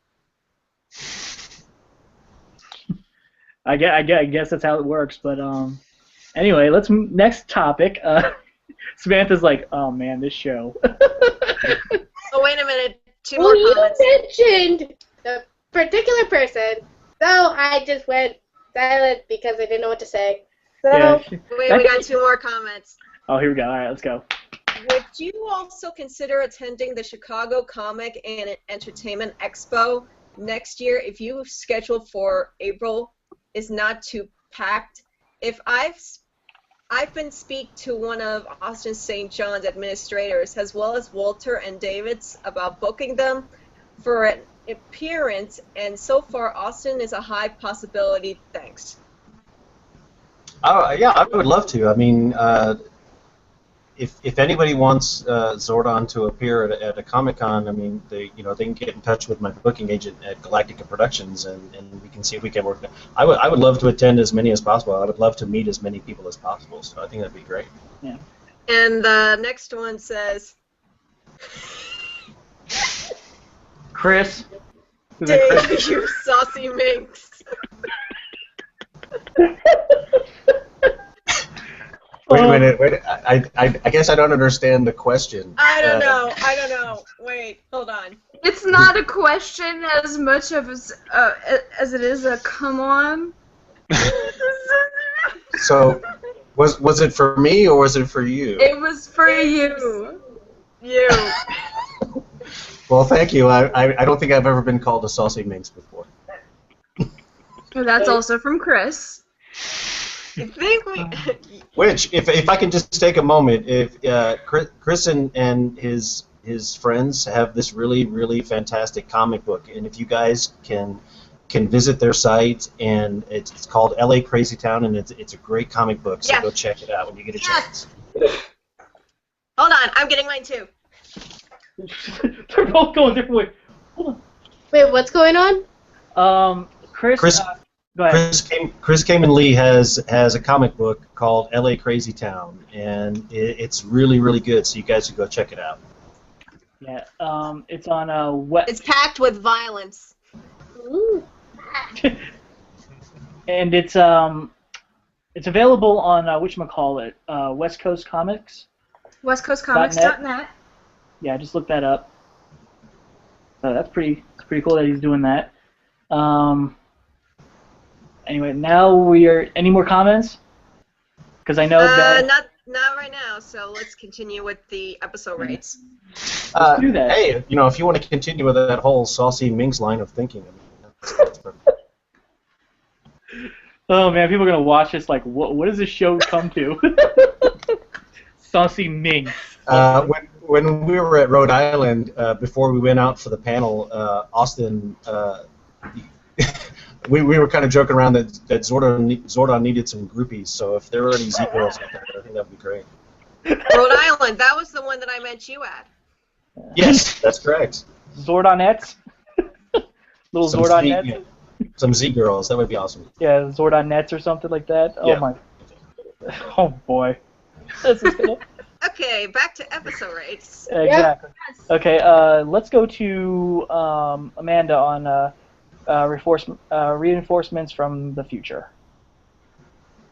I guess that's how it works. But anyway, next topic. Samantha's like, oh man, this show. Oh, wait a minute. Two more Well, comments. you mentioned the particular person, so I just went silent because I didn't know what to say. So, Yeah. Wait, we got two more comments. Oh, here we go. All right, let's go. Would you also consider attending the Chicago Comic and Entertainment Expo next year if you schedule for April is not too packed? If I've been speak to one of Austin St. John's administrators as well as Walter and David's about booking them for an appearance, and so far Austin is a high possibility. Thanks. Oh yeah, I would love to. I mean, if anybody wants Zordon to appear at a Comic-Con, I mean, they can get in touch with my booking agent at Galactica Productions, and we can see if we can work. I would love to attend as many as possible. I would love to meet as many people as possible. So I think that'd be great. Yeah. And the next one says, Chris. Is that Chris? Dave, you saucy minx. Wait a minute. I guess I don't understand the question. I don't know. Wait, hold on. It's not a question as much of as it is a come on. So, was it for me or was it for you? It was for you. You. Well, thank you. I don't think I've ever been called a saucy minx before. That's also from Chris. I think we. Which, if I can just take a moment, if Chris and his friends have this really, really fantastic comic book, and if you guys can visit their site, and it's called a.k.a. Crazy Town, and it's a great comic book, so Yeah. go check it out when you get a Yeah. chance. Hold on, I'm getting mine too. They're both going different ways. Hold wait, what's going on? on. Chris. Chris- Go ahead. Chris Kamen Lee has a comic book called a.k.a. Crazy Town, and it's really, really good, so you guys should go check it out. Yeah. It's on It's packed with violence. Ooh. and it's available on whatchamacallit, West Coast Comics. WestCoastComics.net. Yeah, just look that up. So that's pretty cool that he's doing that. Anyway, now we are. Any more comments? Because I know that. Not right now. So let's continue with the episode rates. Let's do that. Hey, if you want to continue with that whole Saucy Ming's line of thinking, that's perfect. Oh man, people are gonna watch this like, what does this show come to? Saucy Ming. When we were at Rhode Island, before we went out for the panel, Austin, we were kind of joking around that Zordon needed some groupies. So if there are any Z girls out there, I think that would be great. Rhode Island, that was the one that I met you at. Yes, that's correct. Zordonettes. Little Zordonettes. Some Z girls, that would be awesome. Yeah, Zordonettes or something like that. Oh Yeah. my. Oh boy. This is gonna... Okay, back to episode rates. Exactly. Yes. Okay, let's go to Amanda on reinforcements from the future.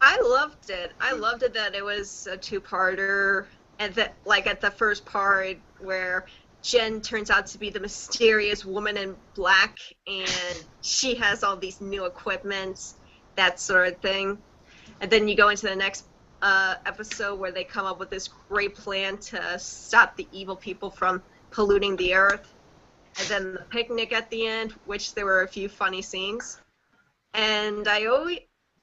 I loved it. I loved it that it was a two-parter, and that, like, at the first part where Jen turns out to be the mysterious woman in black, and she has all these new equipments, that sort of thing. And then you go into the next episode where they come up with this great plan to stop the evil people from polluting the earth. And then the picnic at the end, which there were a few funny scenes. And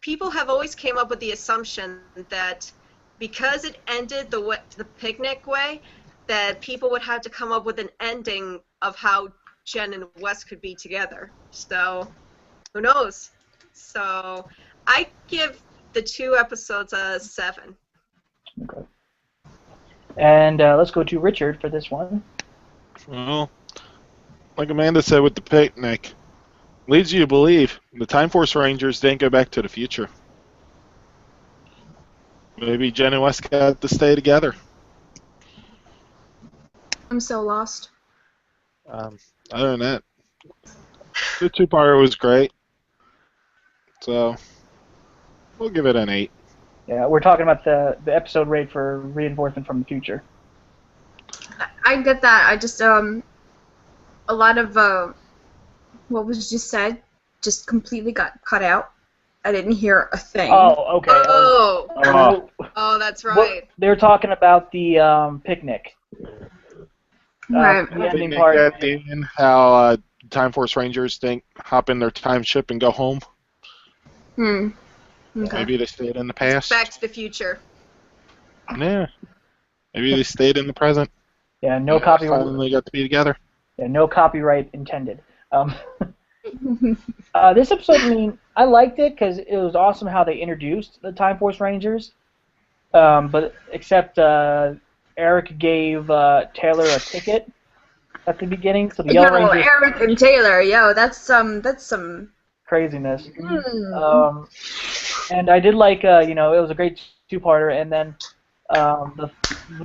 people have always came up with the assumption that because it ended the picnic way, that people would have to come up with an ending of how Jen and Wes could be together. So, who knows? So, I give the 2 episodes a 7. Okay. And let's go to Richard for this one. Well, like Amanda said with the picnic, leads you to believe the Time Force Rangers didn't go back to the future. Maybe Jen and Wes got to stay together. I'm so lost. Other than that, the two-parter was great. So, we'll give it an 8. Yeah, we're talking about the episode rate for reinforcement from the future. I get that. I just a lot of what was just said just completely got cut out. I didn't hear a thing. Oh, okay. Oh, that's right. They're talking about the picnic. Right. The ending Picnic part. at the end, how Time Force Rangers hop in their time ship and go home. Okay. Maybe they stayed in the past. Back to the future. Yeah. Maybe they stayed in the present. Yeah, no copyright. Finally got to be together. Yeah, no copyright intended. This episode, I mean, I liked it because it was awesome how they introduced the Time Force Rangers. But except Eric gave Taylor a ticket at the beginning, so the Yellow Rangers. Eric and Taylor, that's some craziness. And I did like, it was a great two-parter, and then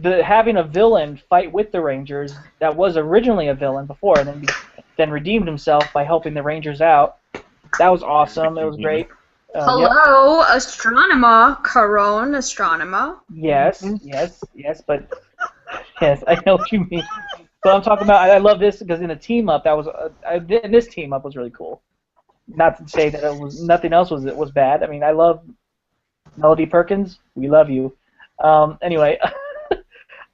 the having a villain fight with the Rangers that was originally a villain before, and then redeemed himself by helping the Rangers out. That was awesome. It was great. Hello, astronomer, Caron, astronomer. Yes, but yes, I know what you mean. But I'm talking about. I love this because in a team up, this team up was really cool. Not to say that it was nothing else was bad. I mean, I love Melody Perkins. We love you. Anyway,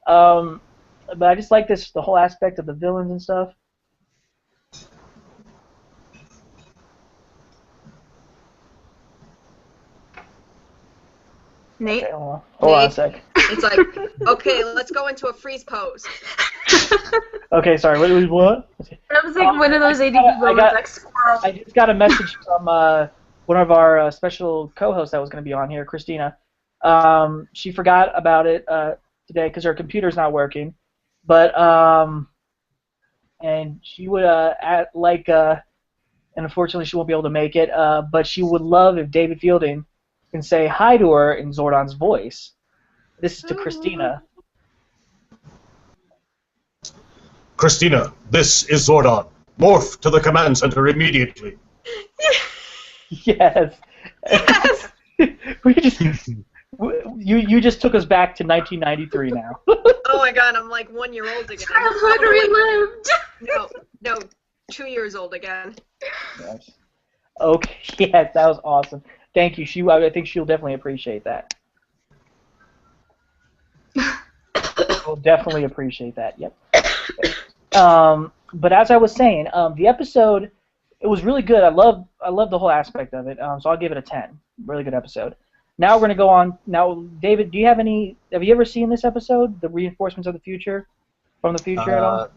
but I just like the whole aspect of the villains and stuff. Nate? Okay, hold on a sec. It's like, okay, let's go into a freeze pose. Okay, sorry. What? I was like one of those ADD moments, like squirrel. I just got a message from one of our special co-hosts that was going to be on here, Christina. She forgot about it today because her computer's not working. But and she would and unfortunately she won't be able to make it. But she would love if David Fielding can say hi to her in Zordon's voice. This is to Christina. Christina, this is Zordon. Morph to the command center immediately. Yes. Yes. You just took us back to 1993 now. Oh my god, I'm like 1 year old again. Childhood relived. No, 2 years old again. Yes. Okay, yes, that was awesome. Thank you. I think she'll definitely appreciate that. definitely appreciate that. Yep. But as I was saying, the episode, it was really good. I love the whole aspect of it. So I'll give it a 10. Really good episode. Now we're gonna go on. Now, David, do you have any? Have you ever seen this episode, the Reinforcements of the Future, from the future at all?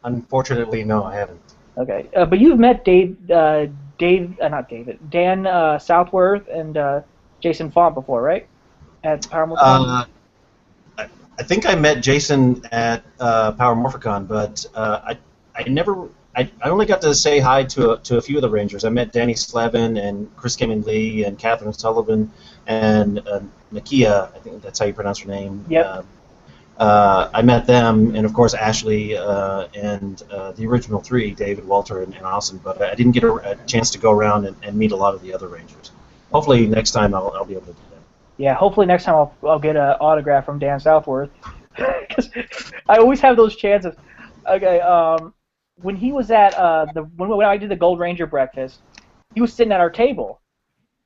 Unfortunately, no, I haven't. Okay, but you've met not David, Dan Southworth and Jason Font before, right? At Power Morphicon? I think I met Jason at Power Morphicon, but I only got to say hi to a few of the Rangers. I met Danny Slevin and Chris Kamen Lee and Catherine Sullivan and Nakia, I think that's how you pronounce her name. Yep. I met them, and of course Ashley and the original three, David, Walter, and Austin, but I didn't get a chance to go around and meet a lot of the other Rangers. Hopefully next time I'll be able to do that. Yeah, hopefully next time I'll get an autograph from Dan Southworth. Because I always have those chances. Okay, when he was at when I did the Gold Ranger breakfast, he was sitting at our table,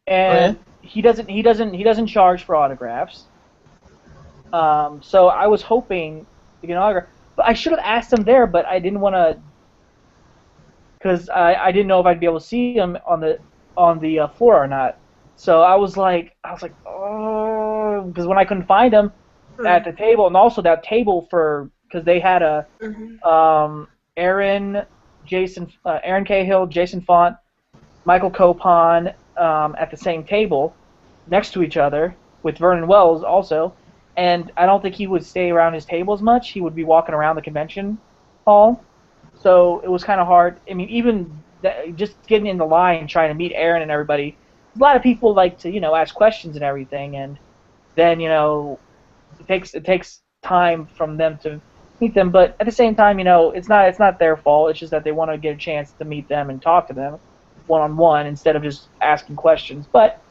and he doesn't charge for autographs. So I was hoping to get an autograph, but I should have asked him there, but I didn't want to, because I didn't know if I'd be able to see him on the floor or not. So I was like, oh, because when I couldn't find him at the table, and also that table because they had Aaron Cahill, Jason Font, Michael Copon at the same table next to each other with Vernon Wells also, and I don't think he would stay around his table as much. He would be walking around the convention hall, so it was kind of hard. I mean, even just getting in the line trying to meet Aaron and everybody. A lot of people like to, ask questions and everything, and then, it takes time from them to meet them. But at the same time, it's not their fault. It's just that they want to get a chance to meet them and talk to them one-on-one instead of just asking questions. But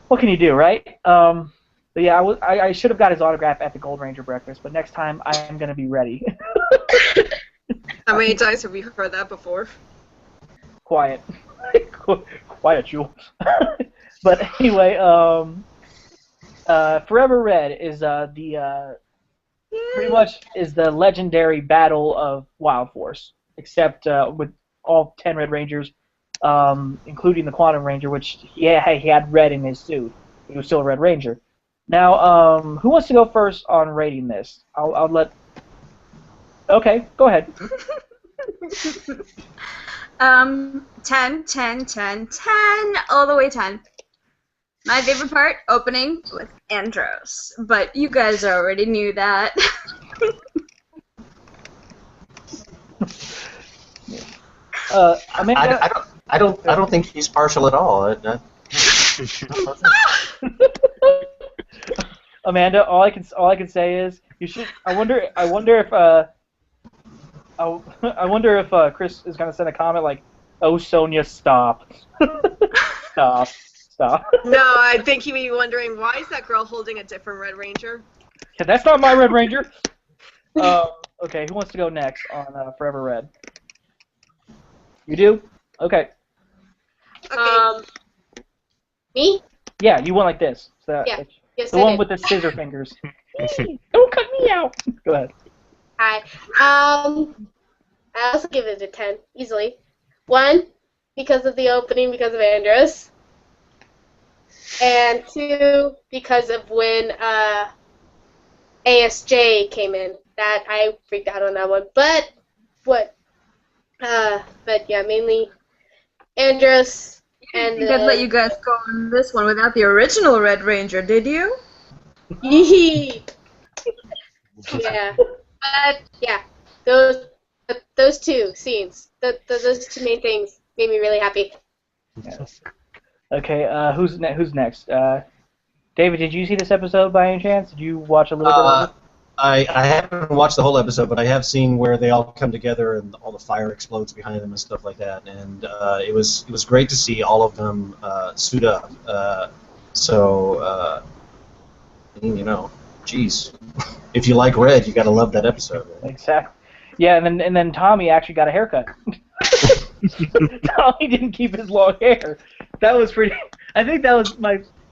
what can you do, right? But yeah, I should have got his autograph at the Gold Ranger breakfast, but next time I am going to be ready. How many times have we heard that before? Quiet. Quiet, Jules. But anyway, Forever Red is pretty much is the legendary battle of Wild Force, except with all 10 Red Rangers, including the Quantum Ranger, which he had red in his suit. He was still a Red Ranger. Now, who wants to go first on rating this? I'll let. Okay, go ahead. 10, 10, 10, 10, all the way 10. My favorite part, opening with Andros, but you guys already knew that. Amanda? I don't think he's partial at all. Amanda, all I can say is you should. I wonder if Chris is gonna send a comment like, "Oh, Sonia, stop, stop." No, I think he'd be wondering, why is that girl holding a different Red Ranger? Yeah, that's not my Red Ranger. Okay, who wants to go next on Forever Red? You do? Okay. Me? Yeah, you went like this. So Yeah. Yes, the I one did. with the scissor fingers. Don't cut me out. Go ahead. Hi. I also give it a 10, easily. 1, because of the opening, because of Andros. And 2, because of when ASJ came in. That I freaked out on that one. But yeah, mainly Andros and I didn't let you guys go on this one without the original Red Ranger, did you? yeah. But yeah, those two scenes, those two main things made me really happy. Yeah. Okay, who's next? David, did you see this episode by any chance? Did you watch a little bit of it? I haven't watched the whole episode, but I have seen where they all come together and all the fire explodes behind them and stuff like that. And it was great to see all of them suit up. Geez, if you like Red, you gotta love that episode. Right? Exactly. Yeah, and then Tommy actually got a haircut. Tommy didn't keep his long hair. That was pretty. I think that was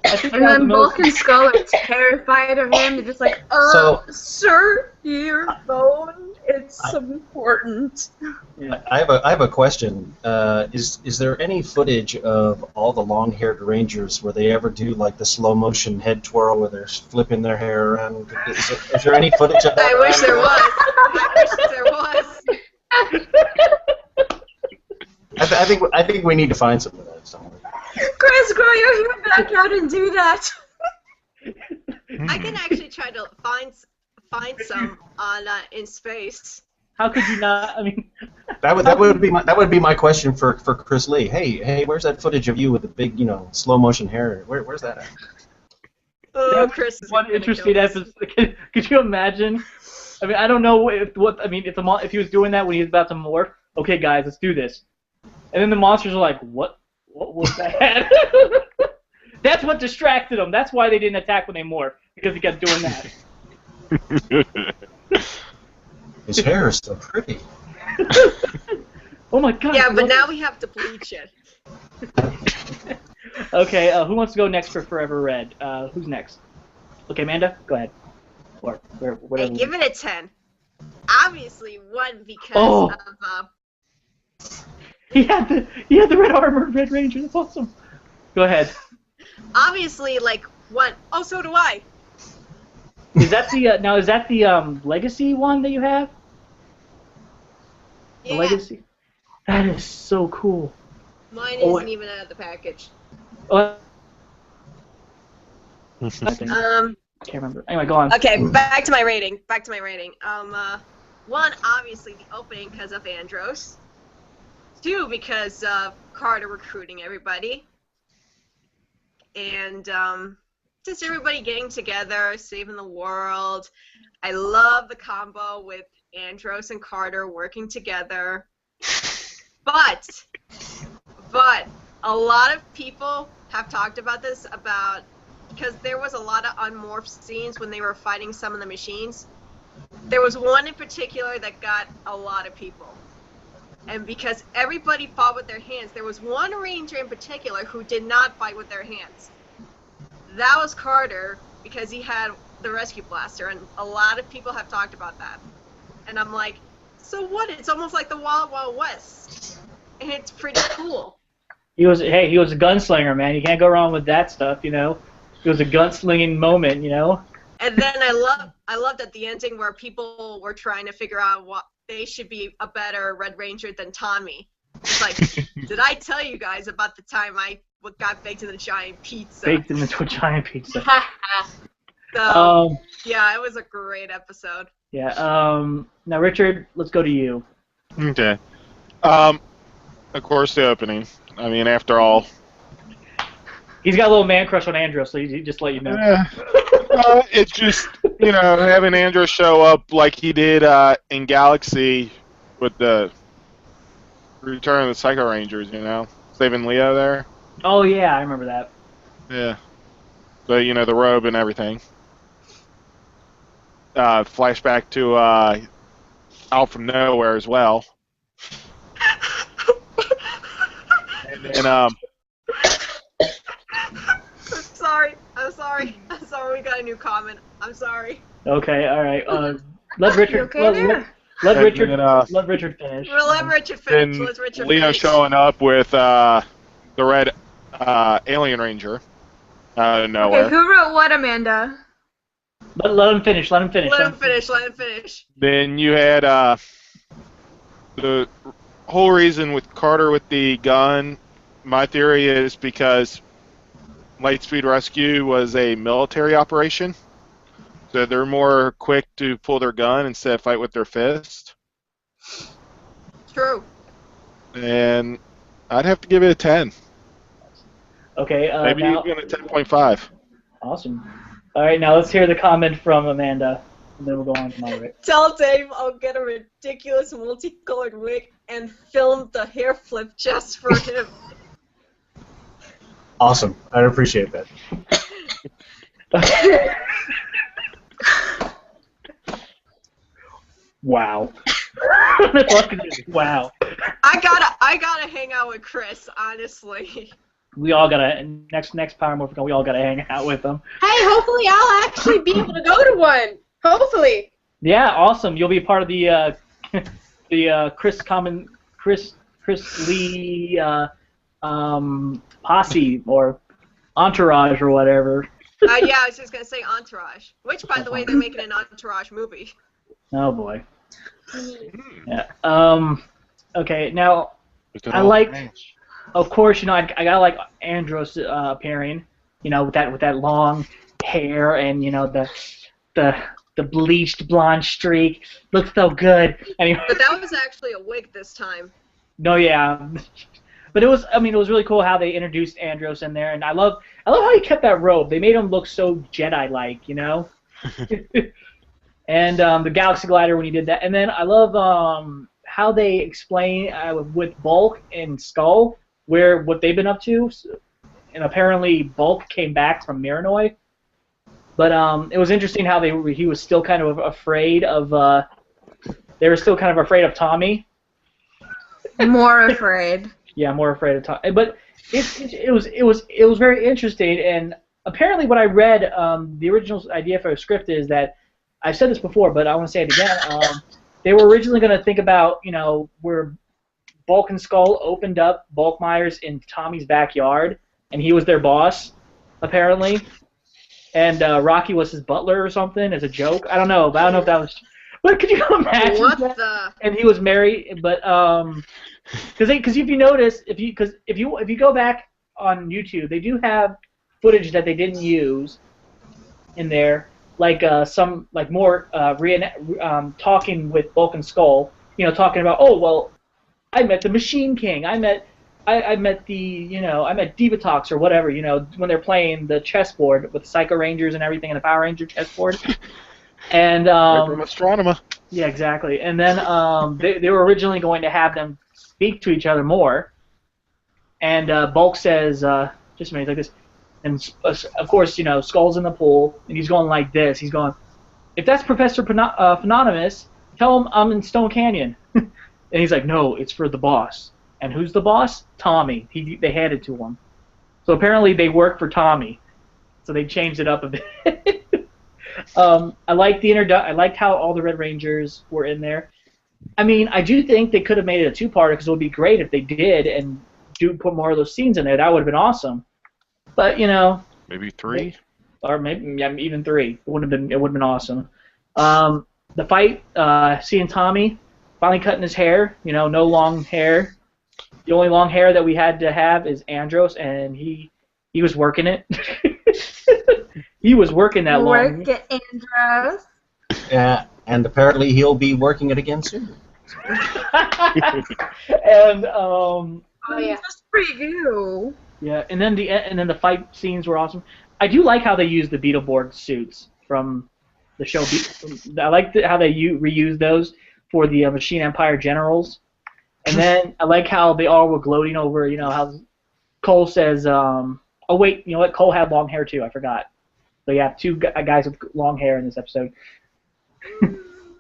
I think And that was the then most. Bulk and Skull are terrified of him. They're just like, So- sir, your phone, it's important. Yeah. I have a question. Is there any footage of all the long-haired Rangers where they ever do like the slow motion head twirl where they're flipping their hair around? Is there any footage of that? I wish there was. I wish there was. I think we need to find some of that somewhere. Chris, grow your hair back out and do that. I can actually try to find some on in space. How could you not? I mean, That would be my question for Chris Lee. Hey, where's that footage of you with the big slow motion hair? Where's that at? Oh, Chris. is one gonna interesting kill us. episode. Could you imagine? I mean, I don't know if he was doing that when he was about to morph. Okay, guys, let's do this. And then the monsters are like, what? What was that? That's what distracted them. That's why they didn't attack when they morphed, because he kept doing that. His hair is so pretty. Oh my god. Yeah, but now we have to bleach it. Okay, who wants to go next for Forever Red? Who's next? Okay, Amanda, go ahead. Or whatever. Hey, give it a 10. Obviously, one because Oh. of He had the red armor, Red Ranger. That's awesome. Go ahead. obviously like one. Oh, so do I. Is that the now? Is that the legacy one that you have? The Yeah, legacy. That is so cool. mine Oh, isn't even out of the package. Oh, I can't remember. Anyway, go on. Okay, back to my rating. One, obviously the opening because of Andros. Two, because of Carter recruiting everybody. And just everybody getting together, saving the world. I love the combo with Andros and Carter working together. But a lot of people have talked about this because there was a lot of unmorphed scenes when they were fighting some of the machines. There was one in particular that got a lot of people. And because everybody fought with their hands, there was one ranger in particular who did not fight with their hands. That was Carter, because he had the rescue blaster, and a lot of people have talked about that. And I'm like, so what? It's almost like the Wild Wild West. And it's pretty cool. He was a gunslinger, man. You can't go wrong with that stuff, It was a gunslinging moment, And then I loved at the ending where people were trying to figure out what they should be a better Red Ranger than Tommy. It's like, did I tell you guys about the time I got baked in a giant pizza? Baked into a giant pizza. So, yeah, it was a great episode. Yeah. Now, Richard, let's go to you. Okay. Of course, the opening. I mean, after all. He's got a little man crush on Andros, so he just let you know. It's just, having Andros show up like he did in Galaxy with the Return of the Psycho Rangers, saving Leo there. Oh, yeah, I remember that. Yeah. So, the robe and everything. Flashback to Out from Nowhere as well. And I'm sorry. We got a new comment. I'm sorry. Okay, all right. Let Richard. Okay there? Let Richard. And, let Richard finish. We'll let Richard finish. then Let Richard Leo finish. showing up with the red alien ranger out of nowhere. Okay, who wrote what, Amanda? Let him finish. Let him finish. Let him finish. Then you had the whole reason with Carter with the gun. My theory is because Lightspeed Rescue was a military operation, so they're more quick to pull their gun instead of fight with their fist. True. And I'd have to give it a 10. Okay. Maybe now, even a 10.5. Awesome. All right, now let's hear the comment from Amanda, and then we'll go on to Margaret. Tell Dave I'll get a ridiculous multicolored wig and film the hair flip just for him. Awesome. I appreciate that. Wow. Wow. I gotta hang out with Chris, honestly. we all gotta next Power Morphicon. We all gotta hang out with them. Hey, hopefully I'll actually be able to go to one. Hopefully. Yeah, awesome. You'll be part of the Chris Lee posse or entourage or whatever. Yeah, I was just gonna say Entourage, which, by the way, they're making an Entourage movie. Oh boy. Yeah. Okay. Now, I like. Of course, I gotta like Andros appearing. With that long hair and the bleached blonde streak. Looks so good. Anyway. But that was actually a wig this time. No, yeah. But it was really cool how they introduced Andros in there, and I love how he kept that robe. They made him look so Jedi-like, And the Galaxy Glider when he did that, and then I love how they explain with Bulk and Skull what they've been up to, and apparently Bulk came back from Miranoi. But it was interesting how he was still kind of afraid of. They were still kind of afraid of Tommy. More afraid. Yeah, more afraid of Tommy. But it was very interesting, and apparently what I read, the original idea for a script is that I've said this before, but I want to say it again. They were originally going to think about where Bulk and Skull opened up Bulk Myers in Tommy's backyard, and he was their boss, apparently. And Rocky was his butler or something as a joke. I don't know, but I don't know if that was. But could you imagine that? And he was married, but because if you notice, if you go back on YouTube, they do have footage that they didn't use in there, like more talking with Bulk and Skull. Talking about I met the Machine King. I met Divatox or whatever, when they're playing the chessboard with the Psycho Rangers and everything and the Power Ranger chessboard. And from Astronema. Yeah, exactly. And then they were originally going to have them speak to each other more. And Bulk says, just a minute, like this. And of course, Skull's in the pool, and he's going like this. He's going, if that's Professor Phenonymous, tell him I'm in Stone Canyon. And he's like, no, it's for the boss. And who's the boss? Tommy. They handed to him. So apparently they work for Tommy. So they changed it up a bit. I liked I liked how all the Red Rangers were in there. I mean, I do think they could have made it a two-parter because it would be great if they did and put more of those scenes in there. That would have been awesome. But maybe 3, or maybe even 3. It would have been awesome. The fight, seeing Tommy finally cutting his hair. No long hair. The only long hair that we had to have is Andros, and he was working it. He was working that long. Work it, Andros. Yeah, and apparently he'll be working it again soon. And yeah, just for you. Yeah, and then the fight scenes were awesome. I do like how they used the Beetleborg suits from the show. I like how they reused those for the Machine Empire generals. And then I like how they all were gloating over, how Cole says, oh wait, you know what? Cole had long hair too. I forgot. So yeah, 2 guys with long hair in this episode.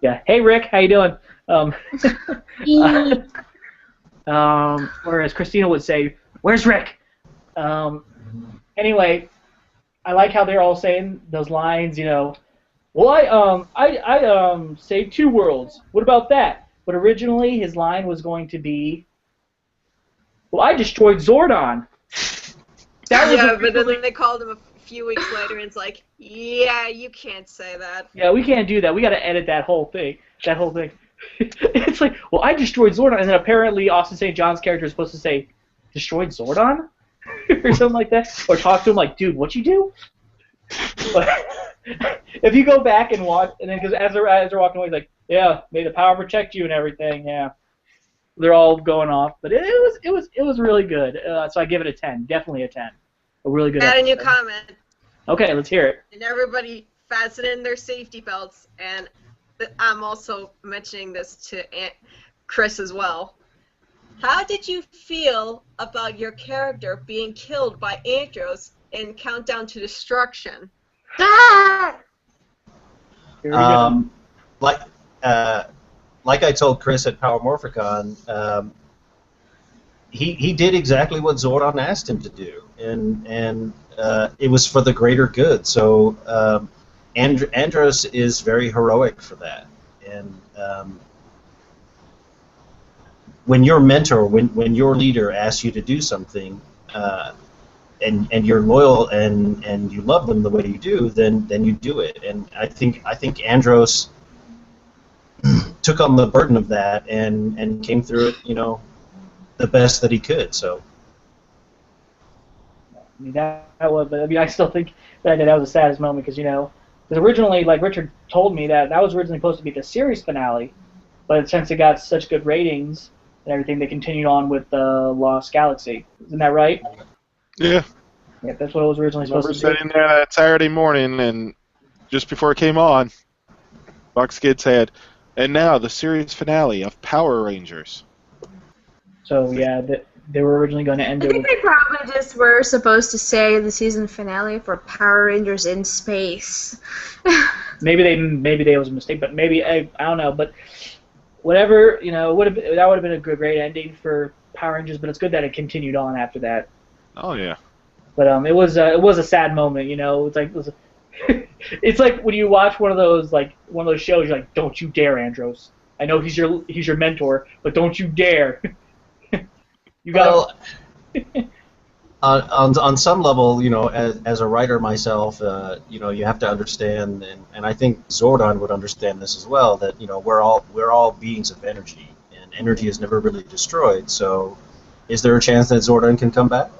Yeah. Hey Rick, how you doing? Whereas Christina would say, "Where's Rick?" Anyway, I like how they're all saying those lines. Well, I saved 2 worlds. What about that? But originally, his line was going to be, well, I destroyed Zordon. But then they called him a few weeks later, and it's like, yeah, you can't say that. Yeah, we can't do that. We got to edit that whole thing. It's like, well, I destroyed Zordon, and then apparently Austin St. John's character is supposed to say, destroyed Zordon? Or something like that. Or talk to him like, dude, what'd you do? But if you go back and watch, and then because as they're walking away, he's like, yeah, may the power protect you and everything. Yeah, they're all going off, but it was really good. So I give it a 10, definitely a 10. A really good. Add a new comment. Okay, let's hear it. And everybody fasten in their safety belts, and I'm also mentioning this to Chris as well. How did you feel about your character being killed by Andros in Countdown to Destruction? Ah! Like I told Chris at Power Morphicon, he did exactly what Zordon asked him to do. and it was for the greater good. So Andros is very heroic for that, and when your mentor, when your leader asks you to do something, and you're loyal and you love them the way you do, then you do it. And I think Andros took on the burden of that and came through it, the best that he could. So. I mean, that was, but I mean, I still think that was the saddest moment because because originally, like Richard told me, that was originally supposed to be the series finale, but since it got such good ratings and everything, they continued on with the Lost Galaxy. Isn't that right? Yeah. Yeah, that's what it was originally supposed to be. Sitting there that Saturday morning, and just before it came on, Buck Skid said, "And now the series finale of Power Rangers." So yeah, they were originally going to end I it think with. they probably just were supposed to say the season finale for Power Rangers in Space. Maybe it was a mistake, but maybe I don't know. But whatever, that would have been a great ending for Power Rangers. But it's good that it continued on after that. Oh yeah. But it was a sad moment, it's like when you watch one of those shows, you're like, don't you dare, Andros. I know he's your mentor, but don't you dare. You got. On some level, as a writer myself, you have to understand, and I think Zordon would understand this as well, that we're all beings of energy, and energy is never really destroyed. So, is there a chance that Zordon can come back?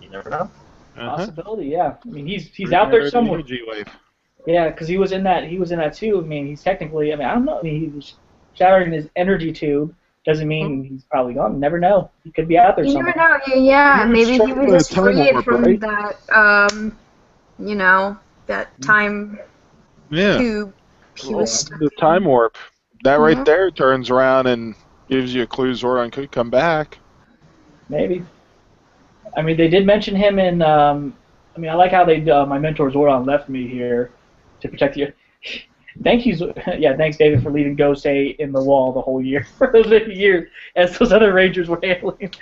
You never know. Possibility, yeah. I mean, he's out there somewhere. Energy wave. Yeah, because he was in that too. I mean, he's technically. I mean, I don't know. I mean, he was shattering his energy tube. Doesn't mean he's probably gone. Never know. He could be out there somewhere. You never know. Yeah, maybe he was just time freed warp, from right? that. That time Mm-hmm. tube. He was stuck The in. time warp. That Mhm. right there turns around and gives you a clue Zordon could come back. Maybe. I mean, they did mention him in. I mean, I like how they. My mentor Zordon left me here to protect you. Thank you. Yeah, thanks, David, for leaving Gosei in the wall the whole year for those many years as those other Rangers were handling.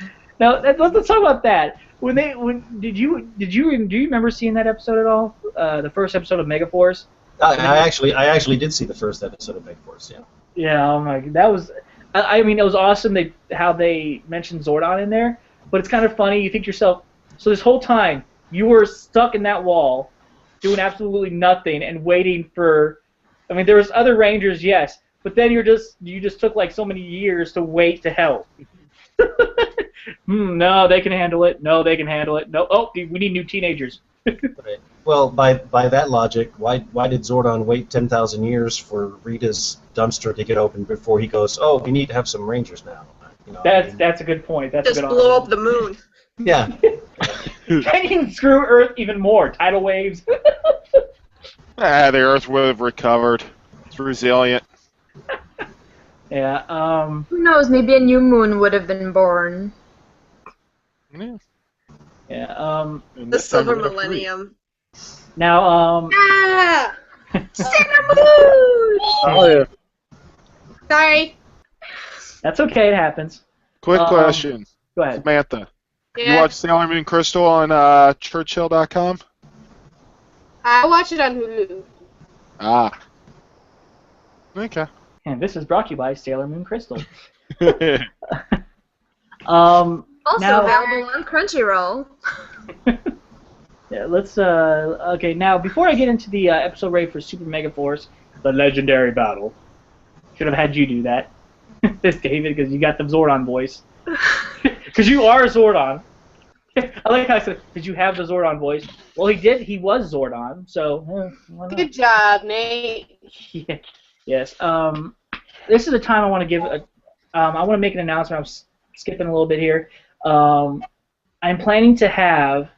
Now, let's talk about that. Do you remember seeing that episode at all? The first episode of Megaforce. I actually did see the first episode of Megaforce. Yeah. Yeah. Oh my. That was. I mean, it was awesome. How they mentioned Zordon in there, but it's kind of funny. You think to yourself, so this whole time you were stuck in that wall, doing absolutely nothing and waiting for. I mean, there was other Rangers, yes, but then you just took like so many years to wait to help. No, they can handle it. No, they can handle it. No, we need new teenagers. Right. Well, by that logic, why did Zordon wait 10,000 years for Rita's dumpster to get open before he goes? Oh, we need to have some Rangers now. That's a good point. That's Just a good blow argument. up the moon. Yeah. Then you can screw Earth even more. Tidal waves. The Earth would have recovered. It's resilient. Yeah. Who knows? Maybe a new moon would have been born. Yeah. Yeah. And The this time silver we're gonna free. millennium. Now. Ah! Sailor Moon! Oh yeah. Sorry. That's okay. It happens. Quick question, Go ahead. Samantha. Yeah. You watch Sailor Moon Crystal on Churchill.com? I watch it on Hulu. Ah. Okay. And this is brought to you by Sailor Moon Crystal. Also Now- available on Crunchyroll. Yeah, let's. Okay, now before I get into the episode rate for Super Megaforce, the legendary battle, should have had you do that, David, because you got the Zordon voice. Because you are Zordon. I like how I said, did you have the Zordon voice? Well, he did. He was Zordon, so why not? Good job, Nate. Yeah. Yes. This is a time I want to give. I want to make an announcement. I'm skipping a little bit here. I'm planning to have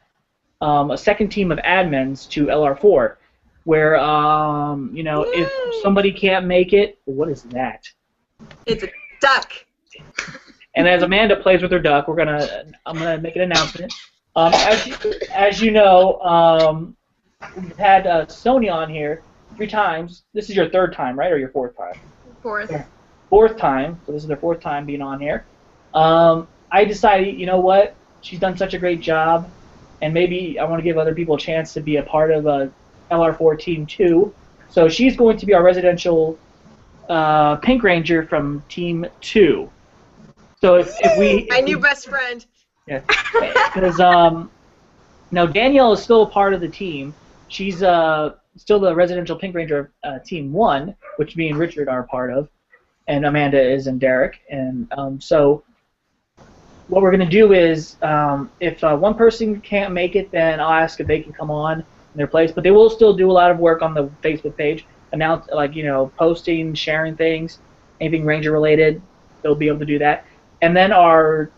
a second team of admins to LR4, where if somebody can't make it, what is that? It's a duck. And as Amanda plays with her duck, I'm gonna make an announcement. As you know, we've had Sonia on here 3 times. This is your 3rd time, right, or your 4th time? 4th. 4th time. So this is their 4th time being on here. I decided, you know what? She's done such a great job. and maybe I want to give other people a chance to be a part of LR4 Team 2. So she's going to be our residential Pink Ranger from Team 2. So if we... My new best friend. Yeah. Because now Danielle is still a part of the team. She's still the residential Pink Ranger Team 1, which me and Richard are a part of, and Amanda is, and Derek. And so what we're going to do is, if one person can't make it, then I'll ask if they can come on in their place. But they will still do a lot of work on the Facebook page, announce, like, posting, sharing things, anything Ranger related. They'll be able to do that. And then our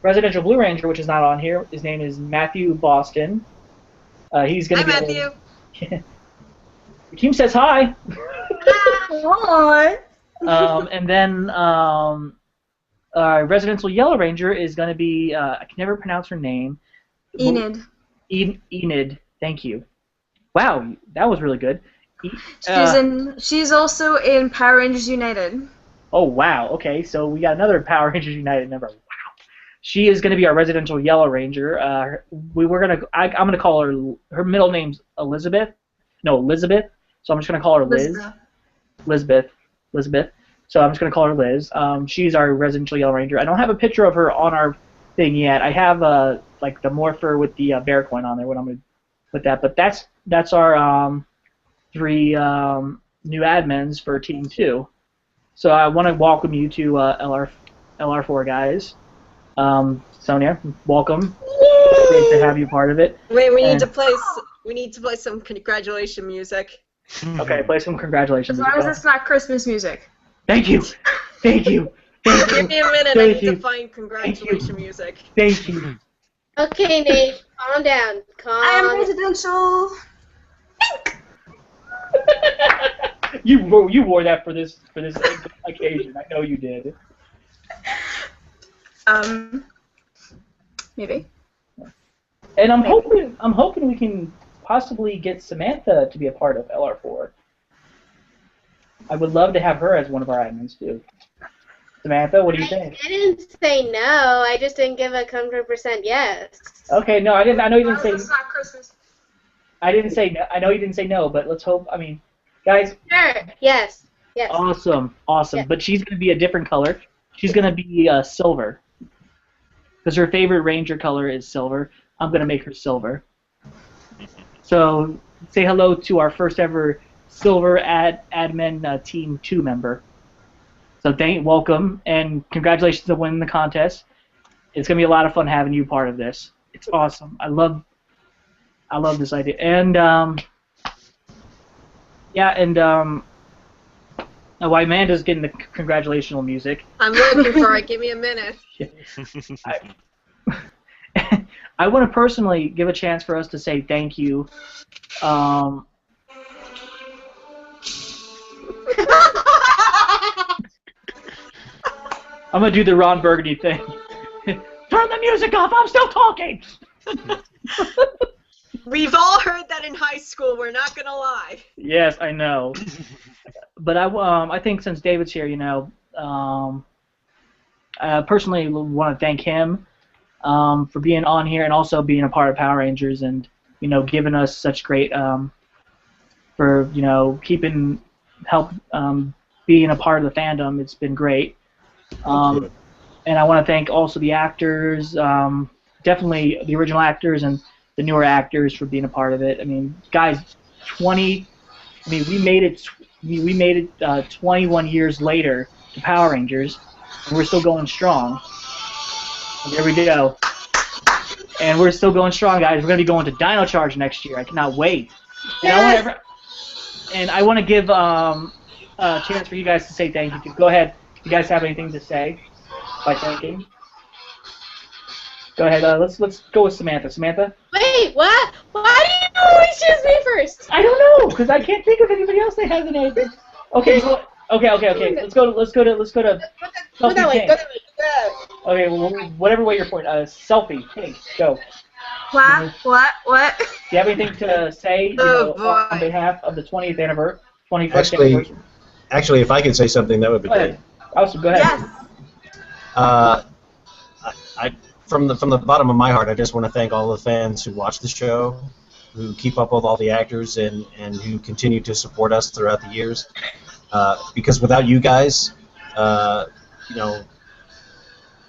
residential Blue Ranger, which is not on here, his name is Matthew Boston. He's going to be... Hi, Matthew. Your team says hi. Hi. And then residential Yellow Ranger is going to be... I can never pronounce her name. Enid. Enid. Thank you. Wow, that was really good. She's also in Power Rangers United. Oh, wow. Okay, so we got another Power Rangers United member. Wow. She is going to be our residential Yellow Ranger. I'm going to call her middle name's Elizabeth. No, Elizabeth. So I'm just going to call her Liz. Elizabeth. So I'm just going to call her Liz. She's our residential Yellow Ranger. I don't have a picture of her on our thing yet. I have like the morpher with the bear coin on there. What I'm going to put that. But that's our 3 new admins for Team 2. So I want to welcome you to LR4, guys. Sonia, welcome. Great to have you part of it. Wait, we need to play some congratulation music. Okay, play some congratulations. As long as it's not Christmas music. Thangive you. Give me a minute. I need to find congratulation music. Thank you. Okay, Nate, calm down. I am residential. You wore that for this occasion. I know you did. Maybe. And I'm hoping we can possibly get Samantha to be a part of LR4. I would love to have her as one of our admins too. Samantha, what do you think? I didn't say no. I just didn't give a 100% yes. Okay, no, I didn't. I know you didn't say. It's not Christmas. I didn't say no. I know you didn't say no, but let's hope. I mean, guys. Sure. Yes. Awesome. Yeah. But she's going to be a different color. She's going to be silver. Because her favorite Ranger color is silver. I'm going to make her silver. So say hello to our first ever silver admin Team 2 member. So welcome, and congratulations on winning the contest. It's going to be a lot of fun having you part of this. It's awesome. I love this idea. And while Amanda's getting the congratulational music. I'm looking for it. Give me a minute. I want to personally give a chance for us to say thank you. I'm going to do the Ron Burgundy thing. Turn the music off, I'm still talking! We've all heard that in high school, we're not going to lie. Yes, I know. But I think since David's here, I personally want to thank him for being on here and also being a part of Power Rangers and, giving us such great, for, being a part of the fandom. It's been great. And I want to thank also the actors, definitely the original actors and the newer actors for being a part of it. I mean, guys, we made it 21 years later to Power Rangers, and we're still going strong. And there we go. And we're still going strong, guys. We're going to be going to Dino Charge next year. I cannot wait. And I want to give a chance for you guys to say thank you. Go ahead. If you guys have anything to say by thanking. Go ahead. Let's go with Samantha. Samantha? Wait, what? Why do you always choose me first? I don't know, because I can't think of anybody else that has anything. Okay. Okay. Let's go to. Go that way. Okay, well, whatever way you're pointing. Selfie. Hey, go. What? Do you have anything to say on behalf of the 20th anniversary? 21st anniversary? Actually, if I could say something, that would be great. Awesome. Go ahead. Yes. from the bottom of my heart, I just want to thank all the fans who watch the show, who keep up with all the actors, and who continue to support us throughout the years. Because without you guys, you know,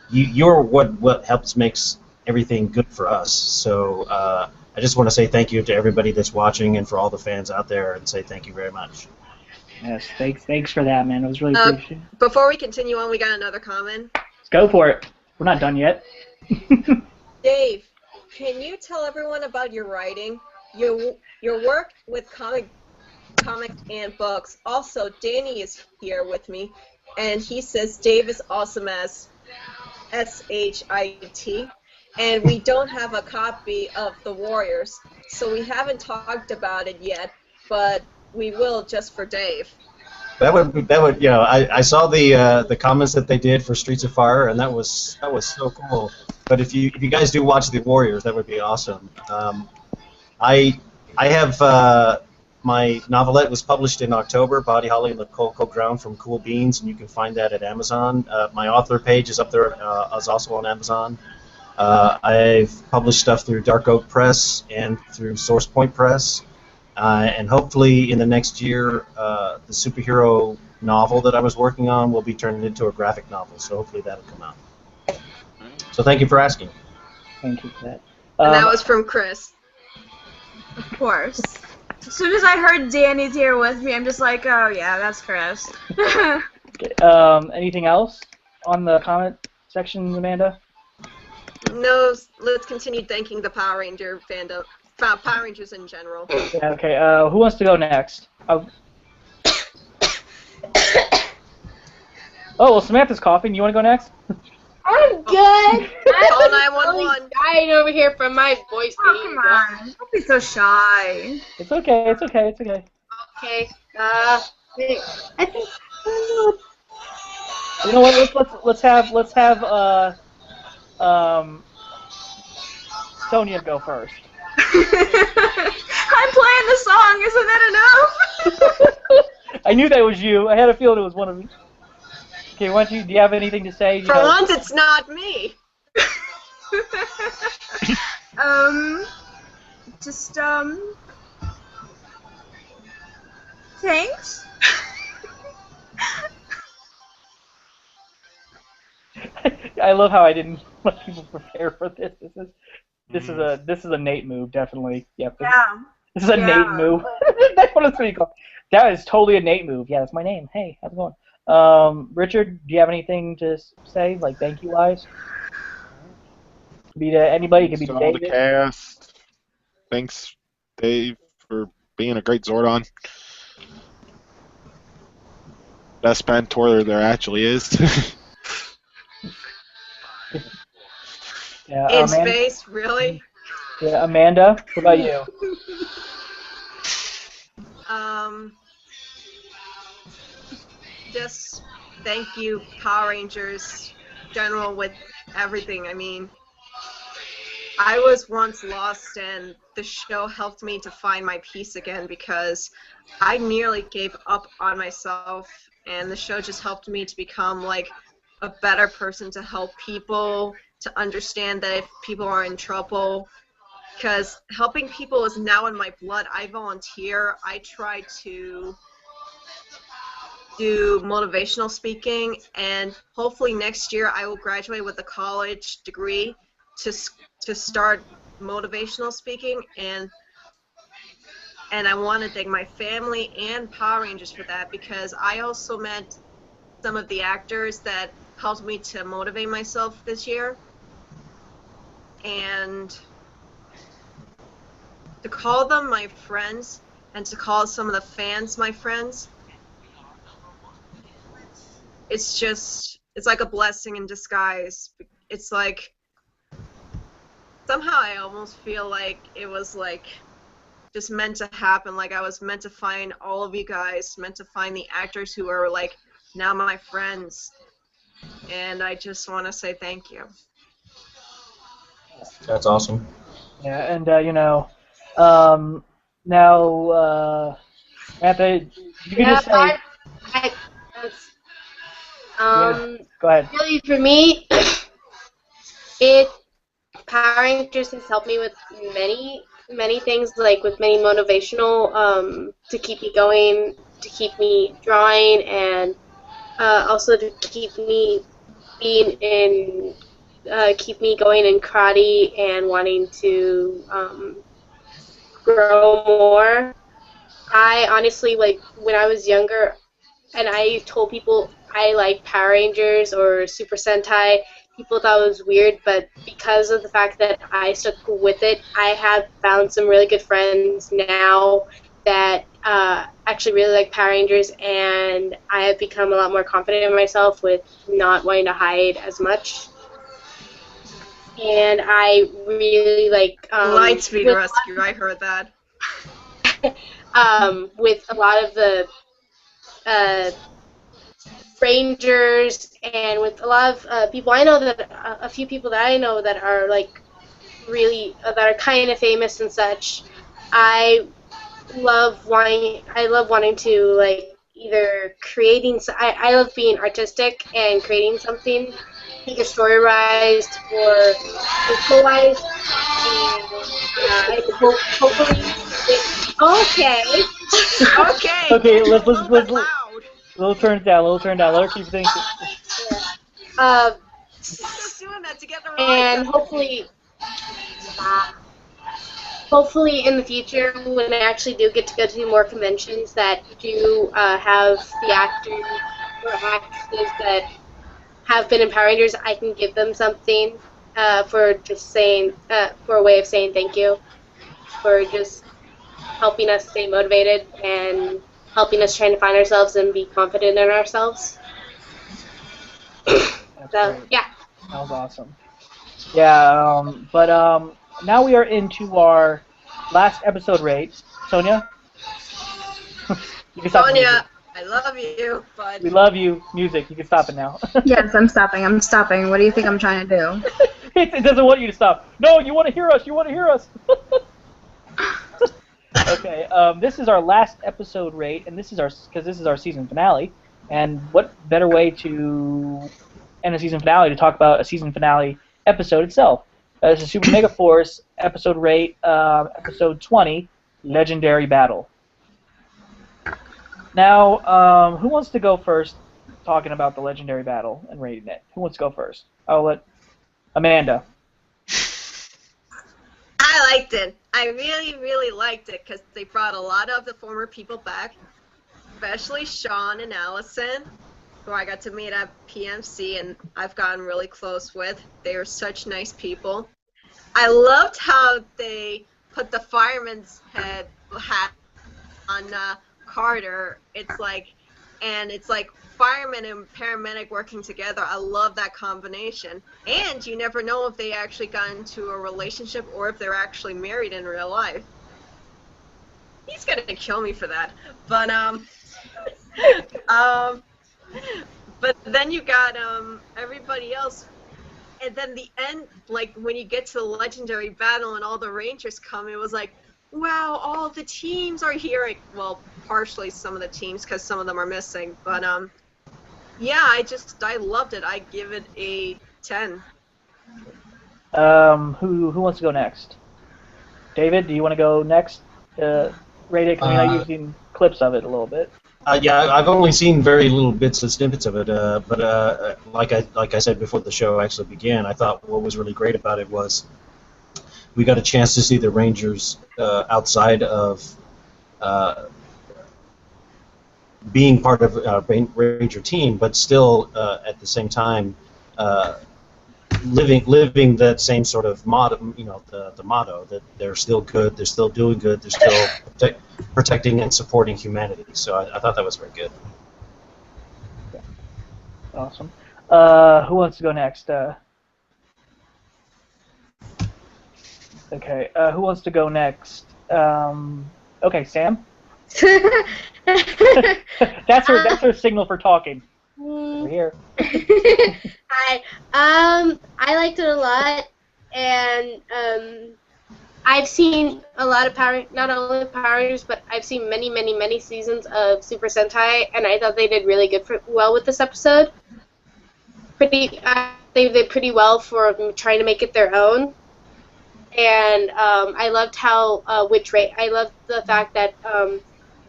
you're what helps makes everything good for us. So I just want to say thank you to everybody that's watching and for all the fans out there, and say thank you very much. Yes, thanks for that, man. It was really appreciated. Before we continue on, we got another comment. Let's go for it. We're not done yet. Dave, can you tell everyone about your writing, your work with comics and books? Also, Danny is here with me, and he says Dave is awesome as SHIT, and we don't have a copy of The Warriors, so we haven't talked about it yet, but we will just for Dave. That would you know, I saw the comments that they did for Streets of Fire, and that was so cool. But if you guys do watch The Warriors, that would be awesome. I have my novelette was published in October, Body Holly and the Cold Ground from Cool Beans, and you can find that at Amazon. My author page is up there, is also on Amazon. I've published stuff through Dark Oak Press and through Source Point Press. And hopefully in the next year, the superhero novel that I was working on will be turned into a graphic novel, so hopefully that'll come out. So thank you for asking. Thank you for that. And that was from Chris. Of course. As soon as I heard Danny's here with me, I'm just like, oh yeah, that's Chris. Okay, anything else on the comment section, Amanda? No, let's continue thanking the Power Ranger fandom. Power Rangers in general. Yeah, okay, who wants to go next? Oh, well, Samantha's coughing. You want to go next? I'm good. Call 911. Dying over here from my voice. Oh, come on. Don't be so shy. It's okay, it's okay, it's okay. Okay. I think. You know what? Let's have Sonia go first. I'm playing the song. Isn't that enough? I knew that was you. I had a feeling it was one of you. Okay, why don't you? Do you have anything to say? For once, it's not me. Just thanks. I love how I didn't let people prepare for this. This is a Nate move, definitely. Yep. Yeah. This is a Nate move. That's what it's called. That is totally a Nate move. Yeah, that's my name. Hey, how's it going? Richard, do you have anything to say, like thank you wise? Could be to anybody. Could be to all David. the cast. Thanks, Dave, for being a great Zordon. Best mentor there actually is. Yeah, in Amanda? space, really? Yeah, Amanda, what about you? Just thank you, Power Rangers, general, with everything. I mean, I was once lost, and the show helped me to find my peace again because I nearly gave up on myself, and the show just helped me to become like a better person, to help people, to understand that if people are in trouble, because helping people is now in my blood. I volunteer. I try to do motivational speaking, and hopefully next year I will graduate with a college degree to start motivational speaking, and I want to thank my family and Power Rangers for that, because I also met some of the actors that helped me to motivate myself this year, and to call them my friends and to call some of the fans my friends, it's like a blessing in disguise. It's like, somehow I almost feel like it was like just meant to happen, like I was meant to find all of you guys, meant to find the actors who are like now my friends, and I just want to say thank you. That's awesome. Yeah, and you know, now Samantha, you can just say. Yeah, Go ahead. really, for me, it Power Rangers has helped me with many things, like with many motivational to keep me going, to keep me drawing, and also to keep me keep me going in karate and wanting to grow more. I honestly, like, when I was younger and I told people I like Power Rangers or Super Sentai, people thought it was weird, but because of the fact that I stuck with it, I have found some really good friends now that actually really like Power Rangers, and I have become a lot more confident in myself with not wanting to hide as much. And I really like Lightspeed Rescue, I heard that. with a lot of the uh, Rangers and with a lot of people I know that a few people that I know that are like really that are kind of famous and such. I love wanting to like either creating. I love being artistic and creating something, either story-wise or visual-wise. And hopefully, okay. Okay. Okay, it's let's a little bit loud. little turn down. Let her keep thinking. Just doing that to get the And rise up. hopefully in the future, when I actually do get to go to more conventions that do have the actors or actresses that have been in Power Rangers, I can give them something for just saying, for a way of saying thank you, for just helping us stay motivated and helping us trying to find ourselves and be confident in ourselves. That's So, great. yeah. That was awesome. Yeah, but now we are into our last episode rate. Sonia? You can stop the music. Sonia, I love you, but We love you. Music. You can stop it now. Yes, I'm stopping. I'm stopping. What do you think I'm trying to do? It doesn't want you to stop. No, you want to hear us. You want to hear us. Okay, this is our last episode rate, and this is our season finale. And what better way to end a season finale to talk about a season finale episode itself? This is Super Megaforce episode rate, episode 20, Legendary Battle. Now, who wants to go first talking about the Legendary Battle and rating it? Who wants to go first? I'll let Amanda. I liked it. I really, really liked it because they brought a lot of the former people back, especially Sean and Allison, who I got to meet at PMC and I've gotten really close with. They were such nice people. I loved how they put the fireman's hat on Carter. It's like fireman and paramedic working together. I love that combination. And you never know if they actually got into a relationship or if they're actually married in real life. He's gonna kill me for that. But but then you got everybody else. And then the end, like when you get to the legendary battle and all the Rangers come, it was like, wow, all the teams are here. Well, partially some of the teams because some of them are missing. But yeah, I loved it. I give it a 10. Who wants to go next? David, do you want to go next? Rate it, because I know you've seen clips of it a little bit. Yeah, I've only seen very little bits and snippets of it, but like I said before the show actually began, I thought what was really great about it was we got a chance to see the Rangers outside of being part of a Ranger team, but still at the same time living that same sort of motto, the motto that they're still good, they're still doing good, they're still protecting and supporting humanity. So I thought that was very good. Awesome. Who wants to go next? Okay. Who wants to go next? Okay, Sam. That's her signal for talking. Over here. Hi. I liked it a lot, and I've seen a lot of not only Power Rangers, but I've seen many, many, many seasons of Super Sentai, and I thought they did really well with this episode. They did pretty well for trying to make it their own. And I loved how I loved the fact that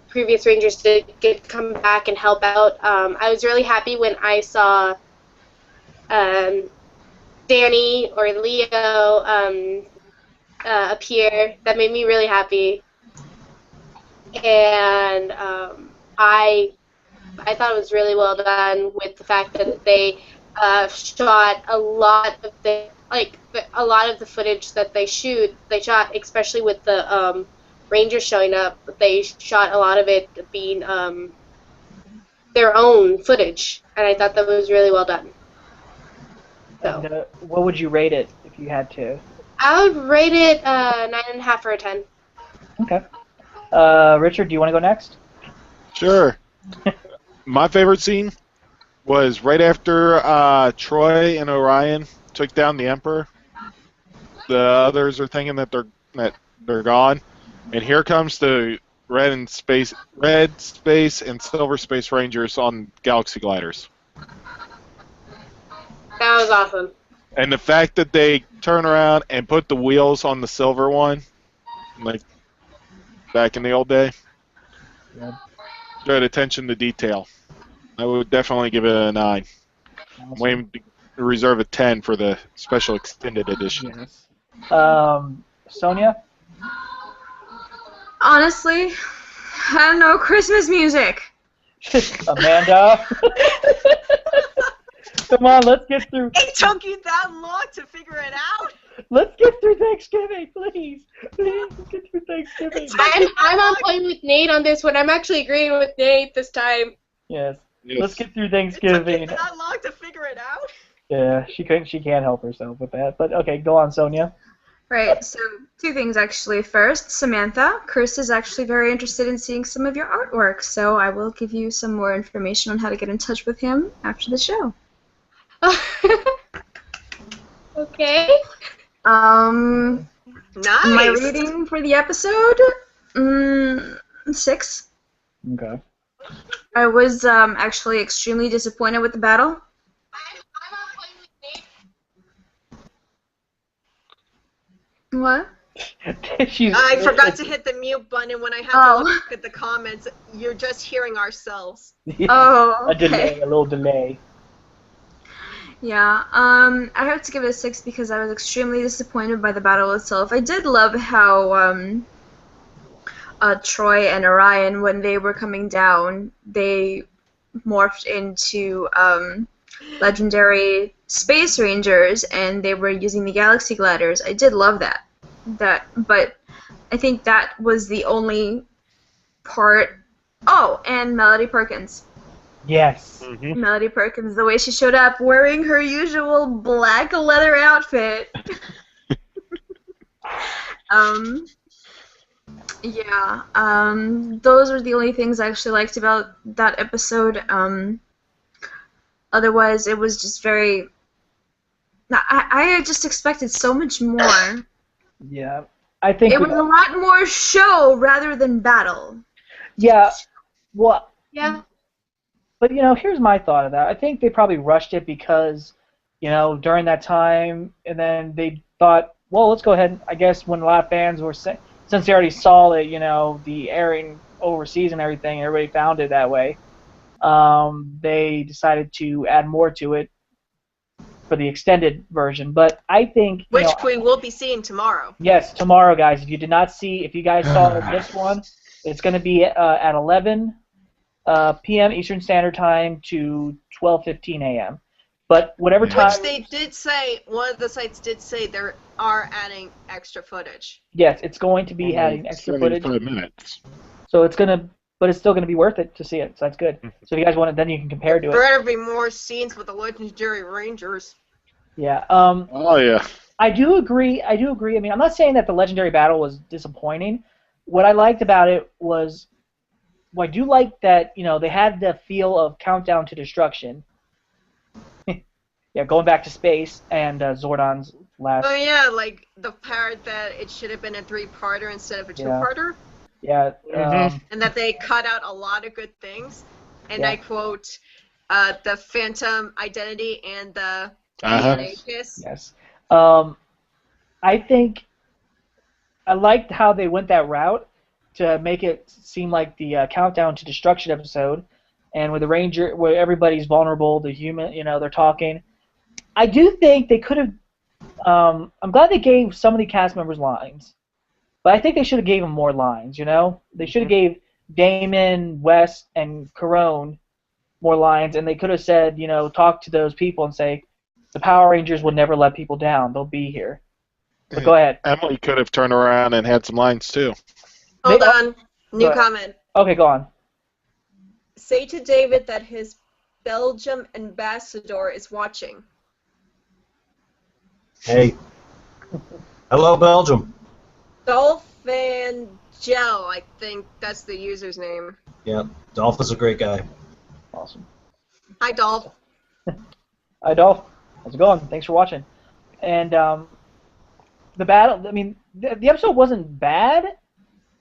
previous Rangers did come back and help out. I was really happy when I saw Danny or Leo appear. That made me really happy. And I thought it was really well done with the fact that they shot a lot of a lot of the footage that they shot, especially with the Rangers showing up. They shot a lot of it being their own footage, and I thought that was really well done. So. And what would you rate it if you had to? I would rate it 9.5 or a 10. Okay. Richard, do you want to go next? Sure. My favorite scene was right after Troy and Orion took down the Emperor. The others are thinking that they're gone, and here comes the red space and silver space rangers on galaxy gliders. That was awesome. And the fact that they turn around and put the wheels on the silver one, like back in the old day, showed attention to detail. I would definitely give it a 9. Awesome. I'm waiting to reserve a 10 for the special extended edition. Yes. Sonia? Honestly, I don't know, Christmas music. Amanda? Come on, let's get through. It took you that long to figure it out? Let's get through Thanksgiving, please. Please, let's get through Thanksgiving. I'm on point with Nate on this one. I'm actually agreeing with Nate this time. Yes. Yes. Let's get through It Thanksgiving. took you that long to figure it out? Yeah, she can't help herself with that. But okay, go on, Sonia. Right, so 2 things actually. First, Samantha, Chris is actually very interested in seeing some of your artwork, so I will give you some more information on how to get in touch with him after the show. Okay. Nice. My rating for the episode? 6. Okay. I was actually extremely disappointed with the battle. What? I forgot to hit the mute button when I had to look at the comments. You're just hearing ourselves. Oh, A okay. delay, a little delay. Yeah, I have to give it a 6 because I was extremely disappointed by the battle itself. I did love how Troy and Orion, when they were coming down, they morphed into legendary space rangers, and they were using the galaxy gliders. I did love that. But I think that was the only part. Oh, and Melody Perkins. Yes. Mm-hmm. Melody Perkins, the way she showed up wearing her usual black leather outfit. Those were the only things I actually liked about that episode. Otherwise, it was just very... I just expected so much more. Yeah. I think It was a lot more show rather than battle. Yeah. Well, Yeah. but here's my thought of that. I think they probably rushed it because, during that time, and then they thought, well, let's go ahead. I guess when a lot of fans were since they already saw it, the airing overseas and everything, everybody found it that way. They decided to add more to it for the extended version. But I think Which we will be seeing tomorrow. Yes, tomorrow, guys. If you guys saw this one, it's going to be at 11 p.m. Eastern Standard Time to 12:15 a.m. But whatever time. Which they did say, one of the sites did say they are adding extra footage. Yes, it's going to be adding extra footage. 75 minutes. So it's but it's still gonna be worth it to see it. So that's good. So if you guys want it, then you can compare to it. There better be more scenes with the legendary rangers. Yeah. Oh yeah. I do agree. I mean, I'm not saying that the legendary battle was disappointing. What I liked about it was, I do like that they had the feel of Countdown to Destruction. Yeah, going back to space and Zordon's last. Oh yeah, like the part that it should have been a 3-parter instead of a 2-parter. Yeah. And that they cut out a lot of good things. And Yeah. I quote, the Phantom Identity and the Uh-huh. Kiss. Yes. I think I liked how they went that route to make it seem like the Countdown to Destruction episode, and with the Ranger, where everybody's vulnerable, the human, they're talking. I do think they could have. I'm glad they gave some of the cast members lines, but I think they should have gave them more lines. They should have gave Damon, Wes, and Corone more lines, and they could have said, talk to those people and say, the Power Rangers will never let people down. They'll be here. But go ahead. Emily could have turned around and had some lines too. Hold on. New comment. Okay, go on. Say to David that his Belgium ambassador is watching. Hey. Hello, Belgium. Dolphin Gel, I think that's the user's name. Yeah, Dolph is a great guy. Awesome. Hi, Dolph. Hi, Dolph. How's it going? Thanks for watching. And the battle, I mean, the episode wasn't bad,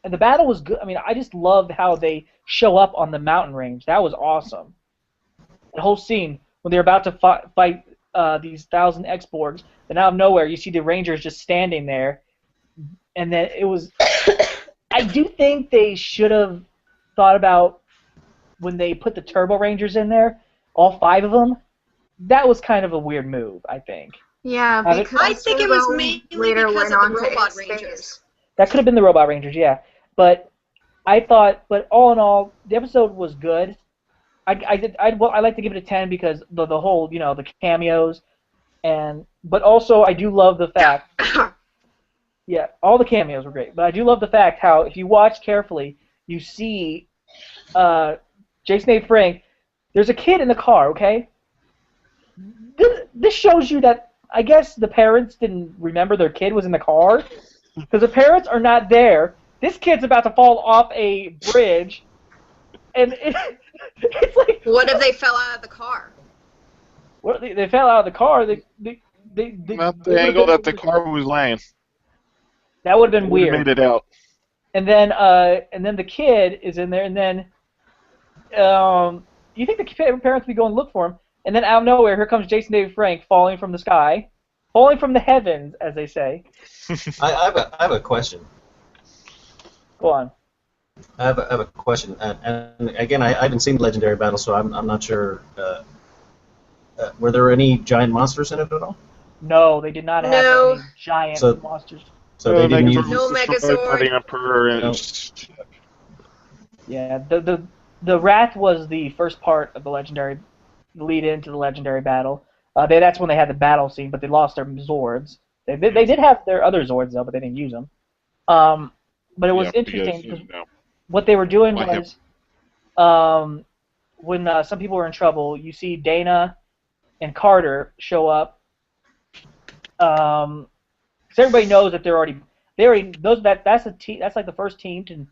and the battle was good. I mean, I just loved how they show up on the mountain range. That was awesome. The whole scene, when they're about to fight these 1,000 X-Borgs, and out of nowhere, you see the Rangers just standing there, and then it was... I do think they should have thought about when they put the Turbo Rangers in there, all 5 of them. That was kind of a weird move, I think. Yeah, because I think it was mainly later because went of on the to Robot space. Rangers. That could have been the Robot Rangers, yeah. But I thought, but all in all, the episode was good. I'd like to give it a 10 because the whole, the cameos, but also I do love the fact, yeah, all the cameos were great. But I do love the fact how if you watch carefully, you see Jason A. Frank. There's a kid in the car, okay? This shows you that I guess the parents didn't remember their kid was in the car because the parents are not there. This kid's about to fall off a bridge, and it's like... What if they fell out of the car? What, they fell out of the car. They Not the angle that the car was laying. That would have been weird. Made it out. And then the kid is in there, and then you think the parents would be going to look for him, and then out of nowhere, here comes Jason David Frank falling from the sky, falling from the heavens, as they say. I have a question. Go on. I have a question, and again, I haven't seen Legendary Battle, so I'm not sure. Were there any giant monsters in it at all? No, they did not have any giant monsters. So they didn't use... No Megazord. By the Emperor and... No. Yeah, the Wrath was the first part of the legendary, lead into the Legendary Battle. That's when they had the battle scene, but they lost their Zords. They did have their other Zords though, but they didn't use them. But it was interesting because what they were doing was, when some people were in trouble, you see Dana and Carter show up. Because everybody knows that they already knows that's the team. That's like the first team to,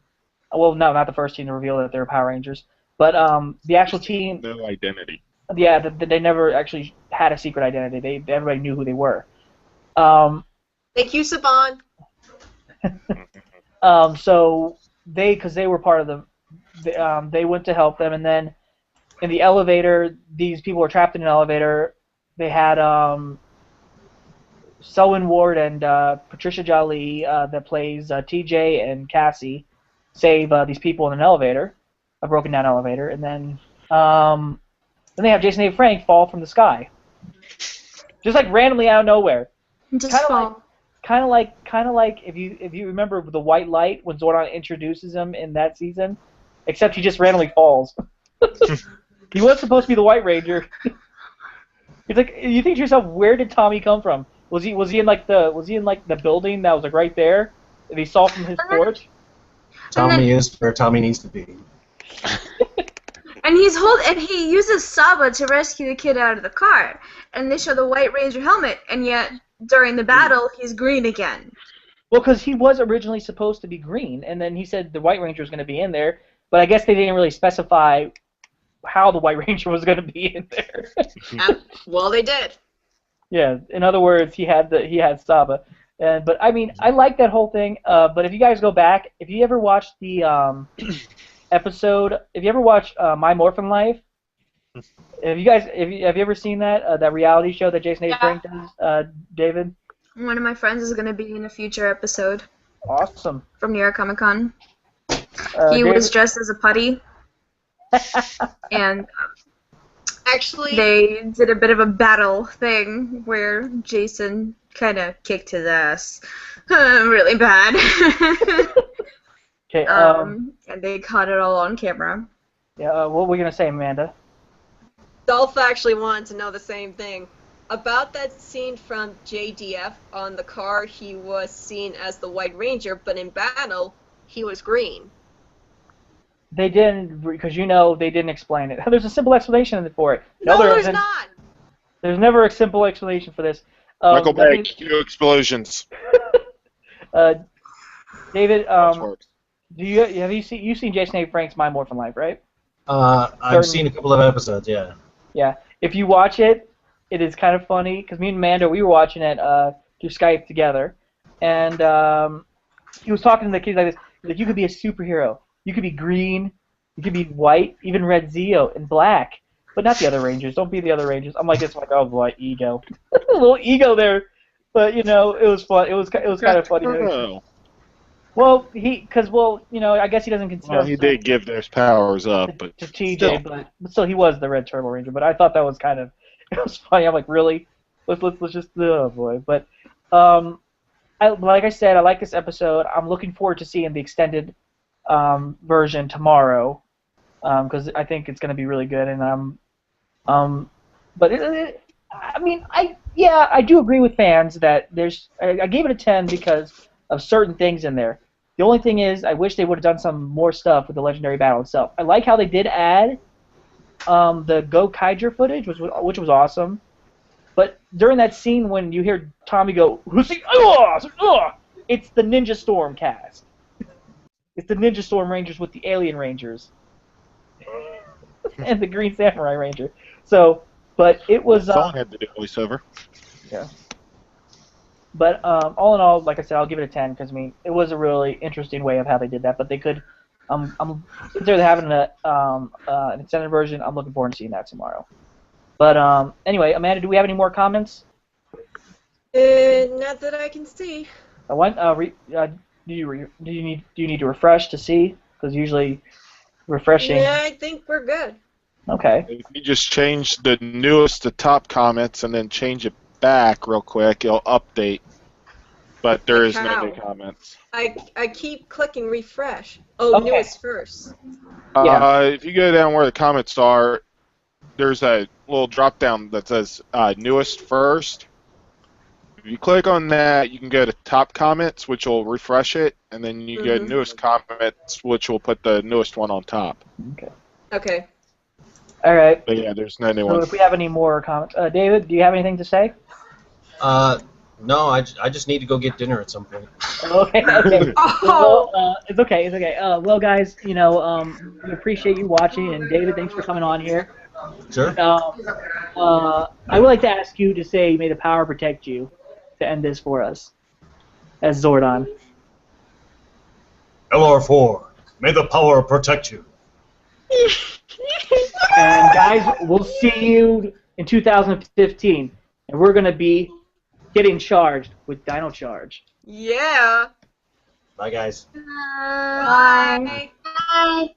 well, no, not the first team to reveal that they're Power Rangers, but the actual team. No identity. Yeah, they never actually had a secret identity. Everybody knew who they were. Thank you, Saban. So because they were part of they went to help them, and then in the elevator, these people were trapped in an elevator. They had Selwyn Ward and Patricia Jolie that plays TJ and Cassie save these people in an elevator, a broken down elevator, and then they have Jason A. Frank fall from the sky, just like randomly out of nowhere. Kind of like if you remember the white light when Zordon introduces him in that season, except he just randomly falls. He was supposed to be the White Ranger. It's like you think to yourself, where did Tommy come from? Was he in like the building that was like right there that he saw from his porch? Tommy is where Tommy needs to be. And he uses Saba to rescue the kid out of the car, and they show the White Ranger helmet, and yet during the battle he's green again. Well, because he was originally supposed to be green, and then he said the White Ranger was going to be in there, but I guess they didn't really specify how the White Ranger was going to be in there. Well, they did. Yeah, in other words, he had Saba, but I mean, I like that whole thing. But if you guys go back, if you ever watched the episode, if you ever watched My Morphin Life, have you ever seen that reality show that Jason A. Frank does, David? One of my friends is going to be in a future episode. Awesome. from New York Comic Con. He David? was dressed as a putty, and Actually, they did a bit of a battle thing where Jason kind of kicked his ass really bad. Okay. And they caught it all on camera. Yeah. What were we gonna say, Amanda? Dolph actually wanted to know the same thing. About that scene from JDF on the car, he was seen as the White Ranger, but in battle, he was green. They didn't, because they didn't explain it. There's a simple explanation for it. No, there there's isn't. not! There's never a simple explanation for this. Michael Bay, David, cue explosions. David, Watch works. have you seen Jason A. Frank's My Morphin Life, right? I've seen a couple of episodes, yeah. Yeah. If you watch it, it is kind of funny, because me and Amanda, we were watching it through Skype together, and he was talking to the kids like this. He's like, you could be a superhero. You could be green. You could be white, even red Zeo, and black. But not the other Rangers. Don't be the other Rangers. I'm like, it's like, oh boy, ego. A little ego there. But, it was fun. It was kind of funny. Oh. Well, I guess he doesn't consider Well, he did give those powers up, but to TJ, still. but still, he was the Red Turtle Ranger. But I thought that was it was funny. I'm like, really? Let's just, oh boy. But, like I said, I like this episode. I'm looking forward to seeing the extended version tomorrow, because I think it's going to be really good. And but I do agree with fans that I gave it a 10 because of certain things in there. The only thing is, I wish they would have done some more stuff with the legendary battle itself. I like how they did add the Go Kaiger footage, which was awesome. But during that scene when you hear Tommy go, it's the Ninja Storm cast. It's the Ninja Storm Rangers with the Alien Rangers and the Green Samurai Ranger. So, but it was. Someone had to do voiceover. Yeah. But all in all, like I said, I'll give it a 10 because it was a really interesting way of how they did that. But they could, since they're having an extended version, I'm looking forward to seeing that tomorrow. But anyway, Amanda, do we have any more comments? Not that I can see. Do you need to refresh to see? Because usually, refreshing. Yeah, I think we're good. Okay. If you just change the newest to top comments and then change it back real quick, it'll update. But there is no new comments. I keep clicking refresh. Oh, Okay. newest first. If you go down where the comments are, there's a little drop down that says newest first. If you click on that, you can go to top comments, which will refresh it, and then you go to newest comments, which will put the newest one on top. Okay. All right. But yeah, there's no new So one. if we have any more comments, David, do you have anything to say? No, I just need to go get dinner at some point. Okay. Well, it's okay. Well, guys, we appreciate you watching, and David, thanks for coming on here. Sure. I would like to ask you to say, "May the power protect you," to end this for us, as Zordon. LR4, may the power protect you. And guys, we'll see you in 2015, and we're gonna be getting charged with Dino Charge. Yeah. Bye, guys. Bye. Bye.